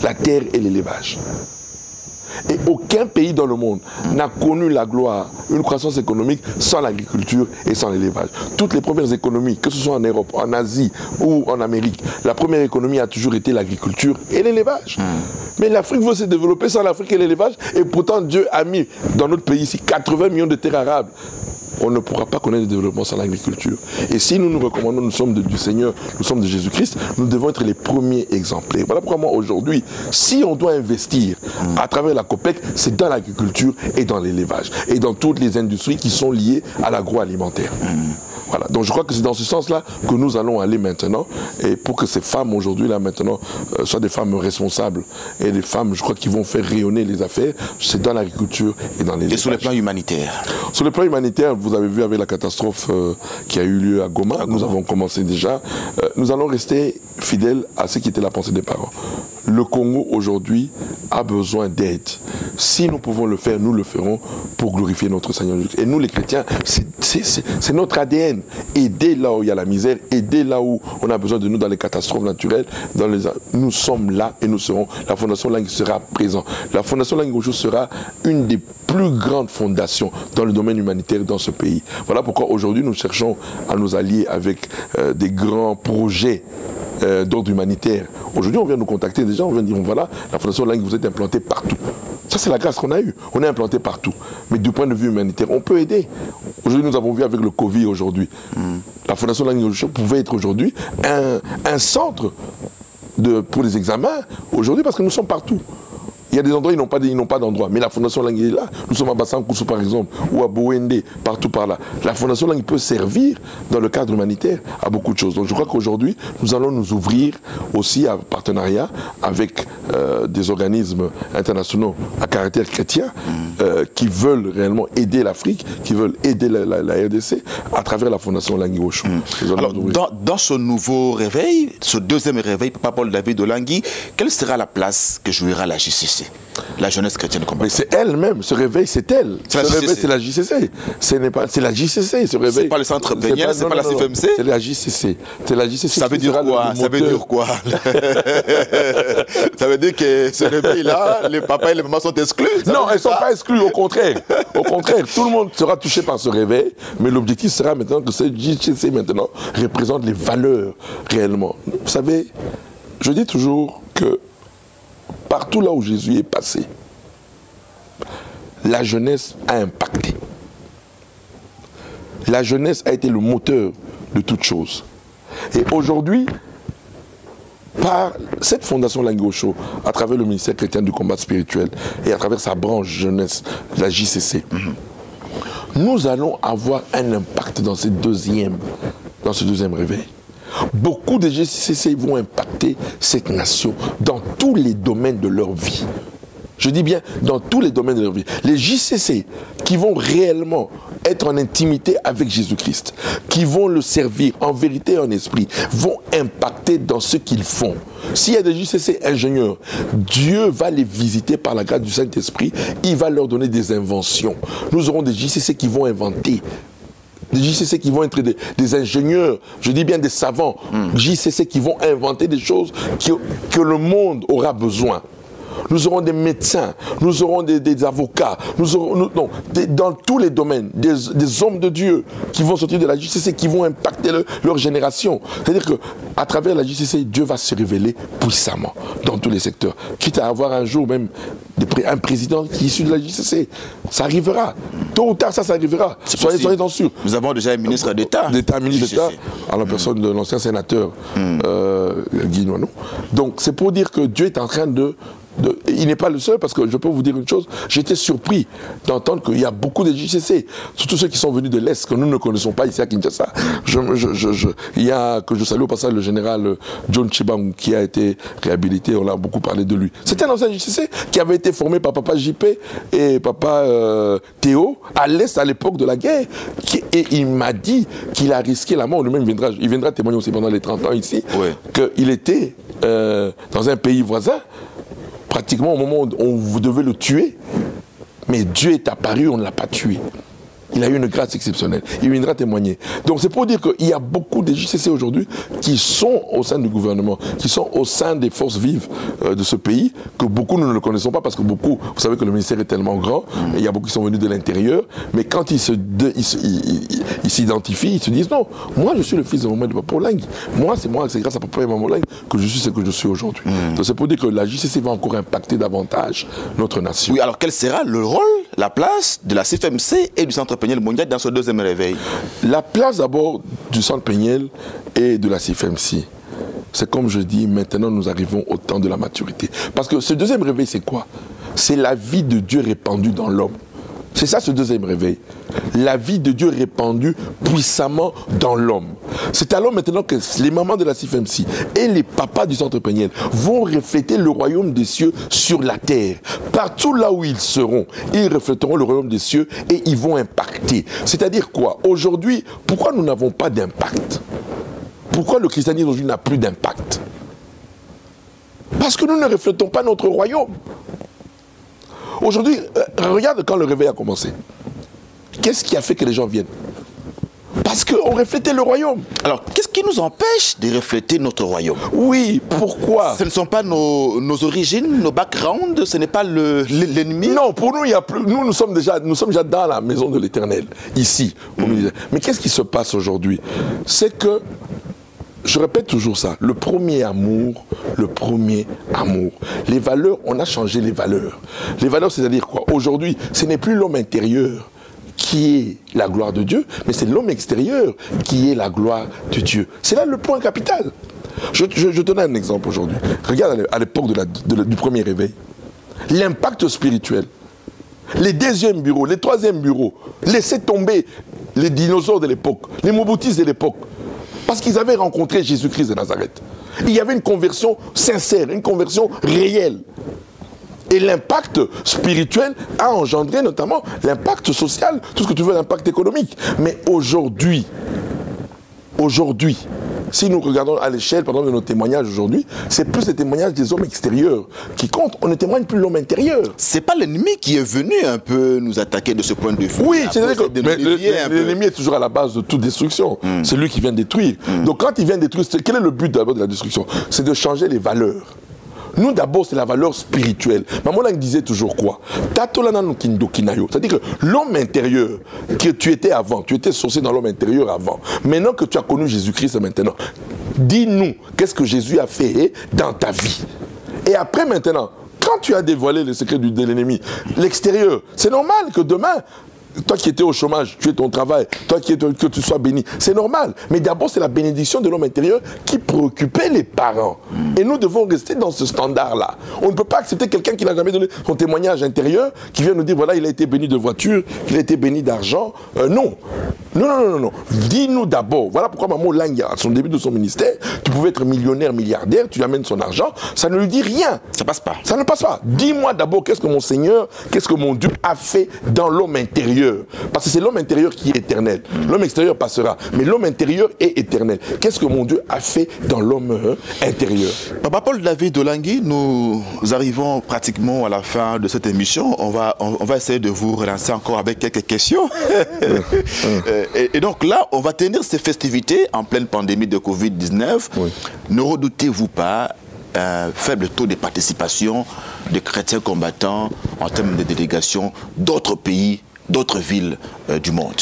La terre et l'élevage. Et aucun pays dans le monde n'a connu la gloire, une croissance économique sans l'agriculture et sans l'élevage. Toutes les premières économies, que ce soit en Europe, en Asie ou en Amérique, la première économie a toujours été l'agriculture et l'élevage. Mais l'Afrique veut se développer sans l'Afrique et l'élevage, et pourtant Dieu a mis dans notre pays ici 80 millions de terres arables. On ne pourra pas connaître le développement sans l'agriculture. Et si nous nous recommandons, nous sommes du Seigneur, nous sommes de Jésus-Christ, nous devons être les premiers exemplaires. Voilà pourquoi moi aujourd'hui, si on doit investir à travers la COPEC, c'est dans l'agriculture et dans l'élevage. Et dans toutes les industries qui sont liées à l'agroalimentaire. Voilà. Donc je crois que c'est dans ce sens-là que nous allons aller maintenant, et pour que ces femmes aujourd'hui là maintenant soient des femmes responsables et des femmes, je crois, qui vont faire rayonner les affaires, c'est dans l'agriculture et dans l'élevage. Et sur le plan humanitaire? Sur le plan humanitaire, vous avez vu avec la catastrophe qui a eu lieu à Goma, nous avons commencé déjà, nous allons rester fidèles à ce qui était la pensée des parents. Le Congo aujourd'hui a besoin d'aide. Si nous pouvons le faire, nous le ferons pour glorifier notre Seigneur Jésus. Et nous les chrétiens, c'est notre ADN. Aider là où il y a la misère, aider là où on a besoin de nous dans les catastrophes naturelles. Nous sommes là et nous serons. La Fondation Langue sera présente. La Fondation Langue Gaucho sera une des plus grandes fondations dans le domaine humanitaire dans ce pays. Voilà pourquoi aujourd'hui nous cherchons à nous allier avec des grands projets d'ordre humanitaire. Aujourd'hui, on vient nous contacter déjà, on vient dire, voilà, la Fondation Langue, vous êtes implanté partout. Ça, c'est la grâce qu'on a eue. On est implanté partout. Mais du point de vue humanitaire, on peut aider. Aujourd'hui, nous avons vu avec le Covid aujourd'hui. La Fondation Langue pouvait être aujourd'hui un centre pour les examens, aujourd'hui, parce que nous sommes partout. Il y a des endroits, ils n'ont pas d'endroit. Mais la Fondation Langue est là. Nous sommes à Bassan-Koussou, par exemple, ou à Bouende, partout par là. La Fondation Langue peut servir, dans le cadre humanitaire, à beaucoup de choses. Donc je crois qu'aujourd'hui, nous allons nous ouvrir aussi à partenariat avec des organismes internationaux à caractère chrétien qui veulent réellement aider l'Afrique, qui veulent aider la RDC à travers la Fondation Langue Gaucho. Alors, dans ce nouveau réveil, ce deuxième réveil, Papa Paul David Olangui, quelle sera la place que jouera la JCC? La jeunesse chrétienne combattante. Mais c'est elle-même, ce réveil, c'est elle. Ce réveil, c'est la JCC. C'est la JCC, ce réveil. C'est pas le centre Béniel, c'est pas la CFMC. C'est la JCC. C'est la JCC. Ça veut dire quoi? Ça veut dire quoi? Ça veut dire que ce réveil-là, les papas et les mamans sont exclus? Non, elles ne sont pas exclues, au contraire. Au contraire, tout le monde sera touché par ce réveil, mais l'objectif sera maintenant que ce JCC maintenant représente les valeurs réellement. Vous savez, je dis toujours que partout là où Jésus est passé, la jeunesse a impacté. La jeunesse a été le moteur de toute chose. Et aujourd'hui, par cette Fondation Langue Gaucho, à travers le ministère chrétien du combat spirituel et à travers sa branche jeunesse, la JCC, nous allons avoir un impact dans ce deuxième réveil. Beaucoup de JCC vont impacter cette nation dans tous les domaines de leur vie. Je dis bien dans tous les domaines de leur vie. Les JCC qui vont réellement être en intimité avec Jésus-Christ, qui vont le servir en vérité et en esprit, vont impacter dans ce qu'ils font. S'il y a des JCC ingénieurs, Dieu va les visiter par la grâce du Saint-Esprit, il va leur donner des inventions. Nous aurons des JCC qui vont inventer. Des JCC qui vont être des ingénieurs, je dis bien des savants, JCC qui vont inventer des choses que le monde aura besoin. Nous aurons des médecins, nous aurons des avocats, nous aurons, dans tous les domaines, des hommes de Dieu qui vont sortir de la JCC, qui vont impacter leur génération. C'est-à-dire qu'à travers la JCC, Dieu va se révéler puissamment dans tous les secteurs. Quitte à avoir un jour même un président qui est issu de la JCC. Ça arrivera. Tôt ou tard, ça arrivera. Soyez-en sûrs. Nous avons déjà un ministre d'État. Ministre d'État, à la personne de l'ancien sénateur Guy Noineau. Donc, c'est pour dire que Dieu est en train il n'est pas le seul, parce que je peux vous dire une chose, j'étais surpris d'entendre qu'il y a beaucoup de JCC, surtout ceux qui sont venus de l'Est, que nous ne connaissons pas ici à Kinshasa. Il y a, que je salue au passage, le général John Chibang, qui a été réhabilité, on a beaucoup parlé de lui. C'était un ancien JCC qui avait été formé par papa JP et papa Théo à l'Est à l'époque de la guerre. Et il m'a dit qu'il a risqué la mort. Lui-même il viendra témoigner aussi pendant les 30 ans ici, qu'il était dans un pays voisin, pratiquement au moment où on devait le tuer, mais Dieu est apparu, on ne l'a pas tué. il a eu une grâce exceptionnelle. Il viendra témoigner. Donc c'est pour dire qu'il y a beaucoup de JCC aujourd'hui qui sont au sein du gouvernement, qui sont au sein des forces vives de ce pays, que beaucoup nous ne le connaissons pas parce que beaucoup, vous savez que le ministère est tellement grand, et il y a beaucoup qui sont venus de l'intérieur, mais quand ils s'identifient, ils se disent non, moi je suis le fils de Mohamed Papa Olengue. Moi, c'est grâce à Papa Mohamed Olengue que je suis ce que je suis aujourd'hui. Donc c'est pour dire que la JCC va encore impacter davantage notre nation. Oui, alors quel sera le rôle, la place de la CFMC et du Centre Peniel mondial dans ce deuxième réveil? La place d'abord du Centre Peniel et de la CFMC, c'est comme je dis, maintenant nous arrivons au temps de la maturité. Parce que ce deuxième réveil, c'est quoi? C'est la vie de Dieu répandue dans l'homme. C'est ça ce deuxième réveil. La vie de Dieu répandue puissamment dans l'homme. C'est alors maintenant que les mamans de la CFMC et les papas du Centre Peniel vont refléter le royaume des cieux sur la terre. Partout là où ils seront, ils refléteront le royaume des cieux et ils vont impacter. C'est-à-dire quoi? Aujourd'hui, pourquoi nous n'avons pas d'impact? Pourquoi le christianisme aujourd'hui n'a plus d'impact? Parce que nous ne reflétons pas notre royaume. Aujourd'hui, regarde quand le réveil a commencé. Qu'est-ce qui a fait que les gens viennent? Parce qu'on reflétait le royaume. Alors, qu'est-ce qui nous empêche de refléter notre royaume? Oui, pourquoi? Ce ne sont pas nos origines, nos backgrounds, ce n'est pas l'ennemi? Non, pour nous, il y a plus, nous sommes déjà dans la maison de l'Éternel, ici, au ministère. Mais qu'est-ce qui se passe aujourd'hui? C'est que, je répète toujours ça, le premier amour. Les valeurs, on a changé les valeurs. Les valeurs, c'est-à-dire quoi? Aujourd'hui, ce n'est plus l'homme intérieur qui est la gloire de Dieu, mais c'est l'homme extérieur qui est la gloire de Dieu. C'est là le point capital. Je te donne un exemple aujourd'hui. Regarde à l'époque du premier réveil. L'impact spirituel. Les deuxièmes bureaux, les troisièmes bureaux, laissaient tomber les dinosaures de l'époque, les mobutistes de l'époque. Parce qu'ils avaient rencontré Jésus-Christ de Nazareth. Il y avait une conversion sincère, une conversion réelle. Et l'impact spirituel a engendré notamment l'impact social, tout ce que tu veux, l'impact économique. Mais aujourd'hui, si nous regardons à l'échelle, par exemple, de nos témoignages aujourd'hui, c'est plus les témoignages des hommes extérieurs qui comptent. On ne témoigne plus l'homme intérieur. C'est pas l'ennemi qui est venu un peu nous attaquer de ce point de vue. Oui, c'est-à-dire que l'ennemi est toujours à la base de toute destruction. C'est lui qui vient détruire. Donc quand il vient détruire, quel est le but d'abord de la destruction? C'est de changer les valeurs. Nous, d'abord, c'est la valeur spirituelle. Maman Lang disait toujours quoi? C'est-à-dire que l'homme intérieur que tu étais avant, tu étais saucé dans l'homme intérieur avant. Maintenant que tu as connu Jésus-Christ maintenant, dis-nous, qu'est-ce que Jésus a fait dans ta vie? Et après, maintenant, quand tu as dévoilé le secret de l'ennemi, l'extérieur, c'est normal que demain, toi qui étais au chômage, tu es ton travail, toi que tu sois béni, c'est normal. Mais d'abord, c'est la bénédiction de l'homme intérieur qui préoccupait les parents. Et nous devons rester dans ce standard-là. On ne peut pas accepter quelqu'un qui n'a jamais donné son témoignage intérieur, qui vient nous dire, voilà, il a été béni de voiture, qu'il a été béni d'argent. Non. Non. Dis-nous d'abord, voilà pourquoi Maman Lang, à son début de son ministère, tu pouvais être millionnaire, milliardaire, tu lui amènes son argent, ça ne lui dit rien. Ça passe pas. Ça ne passe pas. Dis-moi d'abord, qu'est-ce que mon Seigneur, qu'est-ce que mon Dieu a fait dans l'homme intérieur? Parce que c'est l'homme intérieur qui est éternel. L'homme extérieur passera, mais l'homme intérieur est éternel. Qu'est-ce que mon Dieu a fait dans l'homme intérieur? Papa Paul David Olengue, nous arrivons pratiquement à la fin de cette émission. On va essayer de vous relancer encore avec quelques questions. Et donc là, on va tenir ces festivités en pleine pandémie de Covid-19. Oui. Ne redoutez-vous pas un faible taux de participation de chrétiens combattants en termes de délégation d'autres pays, d'autres villes du monde?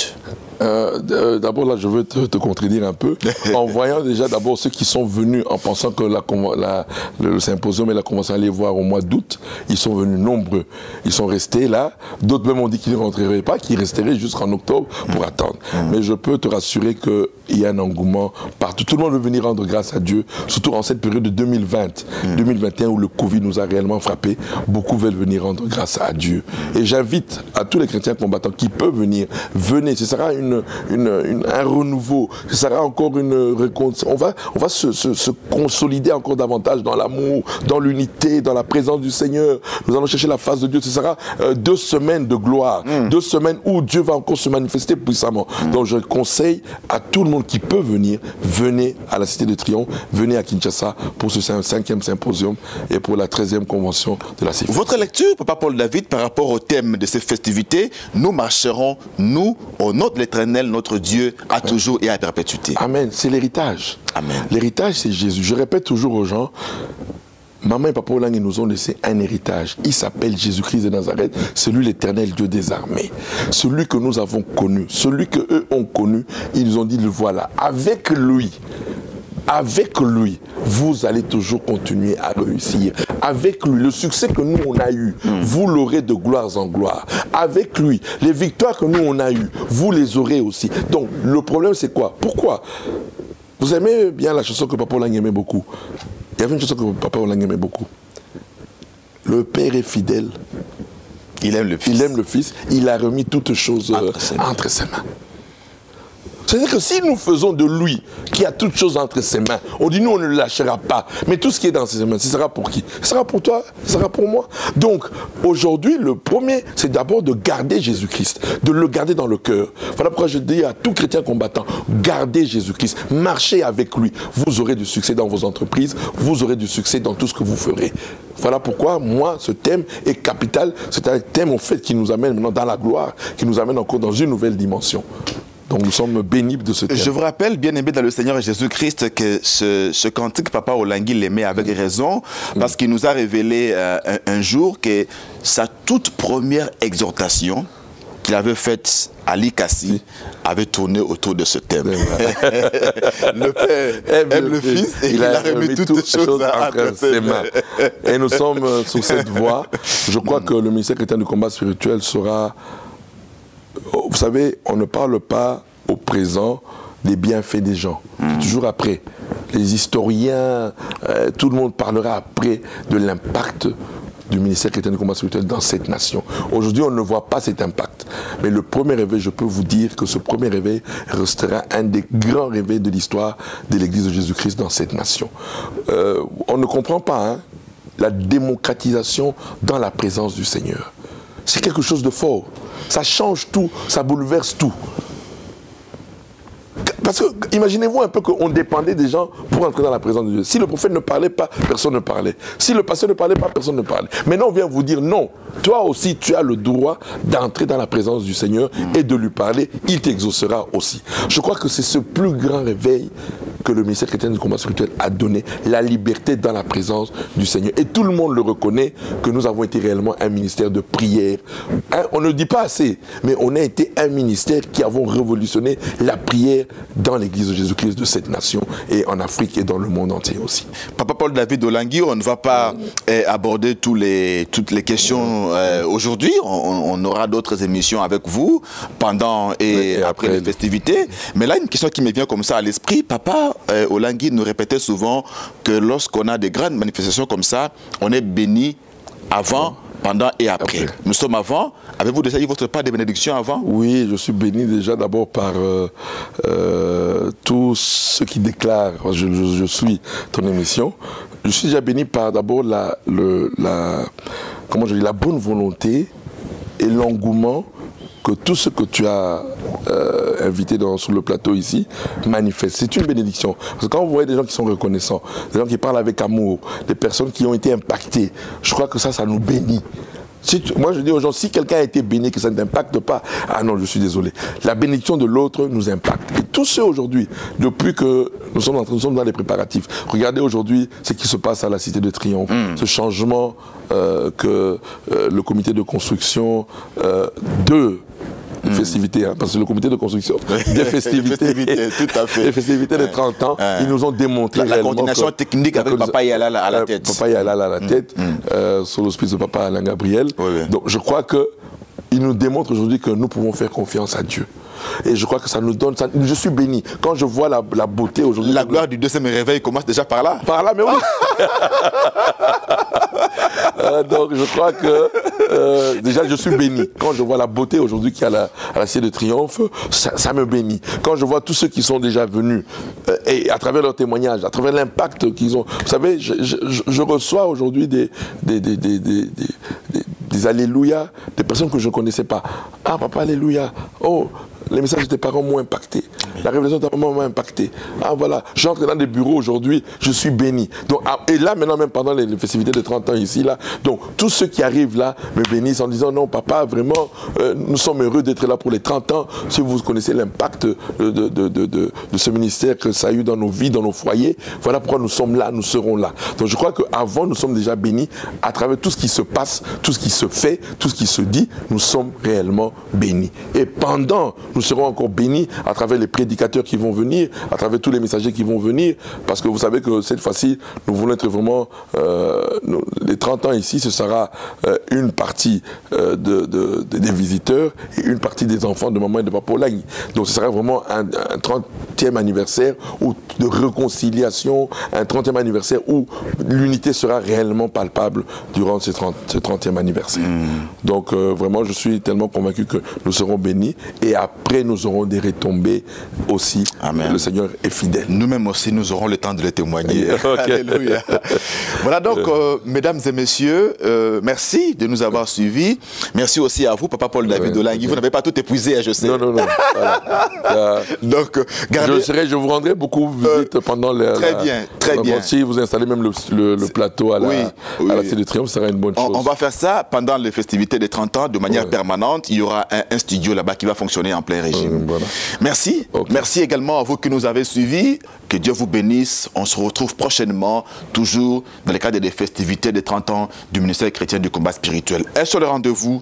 D'abord, là, je veux te contredire un peu, en voyant déjà d'abord ceux qui sont venus en pensant que le symposium et la convention allaient voir au mois d'août. Ils sont venus nombreux. Ils sont restés là. D'autres même ont dit qu'ils ne rentreraient pas, qu'ils resteraient jusqu'en octobre pour attendre. Mais je peux te rassurer qu'il y a un engouement partout. Tout le monde veut venir rendre grâce à Dieu, surtout en cette période de 2020, 2021 où le Covid nous a réellement frappé. Beaucoup veulent venir rendre grâce à Dieu. Et j'invite à tous les chrétiens combattants qui peuvent venir, venez. Ce sera une un renouveau, ce sera encore une réconciliation. On va se consolider encore davantage dans l'amour, dans l'unité, dans la présence du Seigneur. Nous allons chercher la face de Dieu. Ce sera 2 semaines de gloire, 2 semaines où Dieu va encore se manifester puissamment. Donc je conseille à tout le monde qui peut venir, venez à la Cité de Triomphe, venez à Kinshasa pour ce 5e symposium et pour la 13e convention de la CIFES. Votre lecture, Papa Paul David, par rapport au thème de ces festivités, nous marcherons, nous, au nom de l'Éternel, notre Dieu, à toujours et à perpétuité. Amen. C'est l'héritage. Amen. L'héritage, c'est Jésus. Je répète toujours aux gens, maman et papa Olangi nous ont laissé un héritage. Il s'appelle Jésus-Christ de Nazareth, celui l'Éternel Dieu des armées. Celui que nous avons connu, celui que eux ont connu, ils nous ont dit, le voilà. Avec lui, vous allez toujours continuer à réussir. Avec lui, le succès que nous, on a eu, vous l'aurez de gloire en gloire. Avec lui, les victoires que nous, on a eues, vous les aurez aussi. Donc, le problème, c'est quoi? Pourquoi? Vous aimez bien la chanson que Papa Olangi aimait beaucoup. Il y avait une chanson que Papa Olangi aimait beaucoup. Le Père est fidèle. Il aime le Fils. Il aime le Fils. Il a remis toutes choses entre ses mains. C'est-à-dire que si nous faisons de lui, qui a toutes choses entre ses mains, on dit nous on ne le lâchera pas. Mais tout ce qui est dans ses mains, ce sera pour qui? Ce sera pour toi, ce sera pour moi. Donc aujourd'hui, le premier, c'est d'abord de garder Jésus-Christ, de le garder dans le cœur. Voilà pourquoi je dis à tout chrétien combattant, gardez Jésus-Christ, marchez avec lui. Vous aurez du succès dans vos entreprises, vous aurez du succès dans tout ce que vous ferez. Voilà pourquoi, moi, ce thème est capital. C'est un thème, en fait, qui nous amène maintenant dans la gloire, qui nous amène encore dans une nouvelle dimension. Donc nous sommes bénis de ce thème. Je vous rappelle, bien aimé dans le Seigneur Jésus-Christ, que ce cantique, Papa Olangi l'aimait avec raison, parce qu'il nous a révélé un jour que sa toute première exhortation qu'il avait faite à l'Ikassi avait tourné autour de ce thème. Le Père aime le Fils et il a remis toutes choses entre ses mains. Et nous sommes sur cette voie. Je crois que le ministère chrétien du combat spirituel sera... Vous savez, on ne parle pas au présent des bienfaits des gens. Toujours après. Les historiens, tout le monde parlera après de l'impact du ministère chrétien du combat spirituel dans cette nation. Aujourd'hui, on ne voit pas cet impact. Mais le premier réveil, je peux vous dire que ce premier réveil restera un des grands réveils de l'histoire de l'Église de Jésus-Christ dans cette nation. On ne comprend pas hein, la démocratisation dans la présence du Seigneur. C'est quelque chose de fort. Ça change tout, ça bouleverse tout. Parce que, imaginez-vous un peu qu'on dépendait des gens pour entrer dans la présence de Dieu. Si le prophète ne parlait pas, personne ne parlait. Si le pasteur ne parlait pas, personne ne parlait. Maintenant, on vient vous dire, non, toi aussi, tu as le droit d'entrer dans la présence du Seigneur et de lui parler. Il t'exaucera aussi. Je crois que c'est ce plus grand réveil que le ministère chrétien du combat spirituel a donné, la liberté dans la présence du Seigneur. Et tout le monde le reconnaît que nous avons été réellement un ministère de prière. Hein, on ne dit pas assez, mais on a été un ministère qui avons révolutionné la prière dans l'Église de Jésus-Christ de cette nation et en Afrique et dans le monde entier aussi. Papa Paul David Olangi, on ne va pas aborder toutes les questions aujourd'hui. On aura d'autres émissions avec vous pendant et après les festivités. Mais là, une question qui me vient comme ça à l'esprit. Papa Olangi nous répétait souvent que lorsqu'on a des grandes manifestations comme ça, on est béni avant, pendant et après. Nous sommes avant. Avez-vous déjà eu votre part de bénédiction avant? Oui, je suis béni déjà d'abord par tous ceux qui déclarent, je suis ton émission. Je suis déjà béni par d'abord la bonne volonté et l'engouement que tout ce que tu as invité sur le plateau ici manifeste. C'est une bénédiction. Parce que quand vous voyez des gens qui sont reconnaissants, des gens qui parlent avec amour, des personnes qui ont été impactées, je crois que ça nous bénit. Moi, je dis aux gens, si quelqu'un a été béni, que ça ne t'impacte pas, ah non, je suis désolé. La bénédiction de l'autre nous impacte. Et tous ceux aujourd'hui, depuis que nous sommes dans les préparatifs, regardez aujourd'hui ce qui se passe à la Cité de Triomphe, ce changement que le comité de construction festivités, hein, parce que le comité de construction des festivités, tout à fait. Les festivités de 30 ans, ils nous ont démontré la coordination technique avec Papa Yalala à la tête. Papa Yalala à la tête, sous l'hospice de Papa Alain Gabriel. Donc je crois que il nous démontre aujourd'hui que nous pouvons faire confiance à Dieu. Et je crois que ça nous donne, je suis béni. Quand je vois la beauté aujourd'hui. La gloire du deuxième réveil commence déjà par là. Par là, mais oui. Donc je crois que déjà je suis béni. Quand je vois la beauté aujourd'hui qu'il y a à la Cité de Triomphe, ça me bénit. Quand je vois tous ceux qui sont déjà venus, et à travers leurs témoignages, à travers l'impact qu'ils ont. Vous savez, je reçois aujourd'hui des alléluia, des personnes que je ne connaissais pas. Ah, papa, alléluia. Oh, les messages de tes parents m'ont impacté. La révélation de ta maman m'a impacté. Ah, voilà. J'entre dans des bureaux aujourd'hui, je suis béni. Donc, et là, maintenant, même pendant les festivités de 30 ans ici, là, donc, tous ceux qui arrivent là me bénissent en disant, non, papa, vraiment, nous sommes heureux d'être là pour les 30 ans. Si vous connaissez l'impact de ce ministère que ça a eu dans nos vies, dans nos foyers, voilà pourquoi nous sommes là, nous serons là. Donc, je crois qu'avant, nous sommes déjà bénis à travers tout ce qui se passe, tout ce qui se fait, tout ce qui se dit, nous sommes réellement bénis. Et pendant, nous serons encore bénis à travers les prédicateurs qui vont venir, à travers tous les messagers qui vont venir, parce que vous savez que cette fois-ci, nous voulons être vraiment, les 30 ans ici, ce sera une partie des visiteurs et une partie des enfants de maman et de papa Olagui. Donc ce sera vraiment un 30e anniversaire de réconciliation, un 30e anniversaire où l'unité sera réellement palpable durant ce 30e anniversaire. Donc vraiment, je suis tellement convaincu que nous serons bénis et après nous aurons des retombées aussi. Amen. Le Seigneur est fidèle. Nous-mêmes aussi, nous aurons le temps de le témoigner. Okay. Alléluia. Voilà donc, mesdames et messieurs, merci de nous avoir suivis. Merci aussi à vous, Papa Paul David Olagui. Vous n'avez pas tout épuisé, je sais. Non. Voilà. Donc, gardez... je vous rendrai beaucoup visite pendant le... Très bien. Si vous installez même le plateau à la Cité de Triomphe, ce sera une bonne chose. On va faire ça pendant les festivités des 30 ans de manière permanente. Il y aura un studio là-bas qui va fonctionner en plein régime. Voilà. Merci. Okay. Merci également à vous qui nous avez suivis. Que Dieu vous bénisse. On se retrouve prochainement, toujours dans le cadre des festivités des 30 ans du ministère chrétien du combat spirituel. Et sur le rendez-vous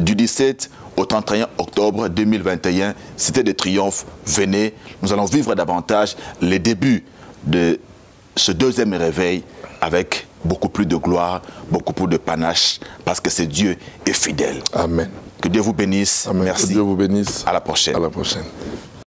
du 17 au 31 octobre 2021, Cité de Triomphe, venez. Nous allons vivre davantage les débuts de ce deuxième réveil avec beaucoup plus de gloire, beaucoup plus de panache, parce que c'est Dieu est fidèle. Amen. Que Dieu vous bénisse. Amen. Merci. Que Dieu vous bénisse. À la prochaine. À la prochaine.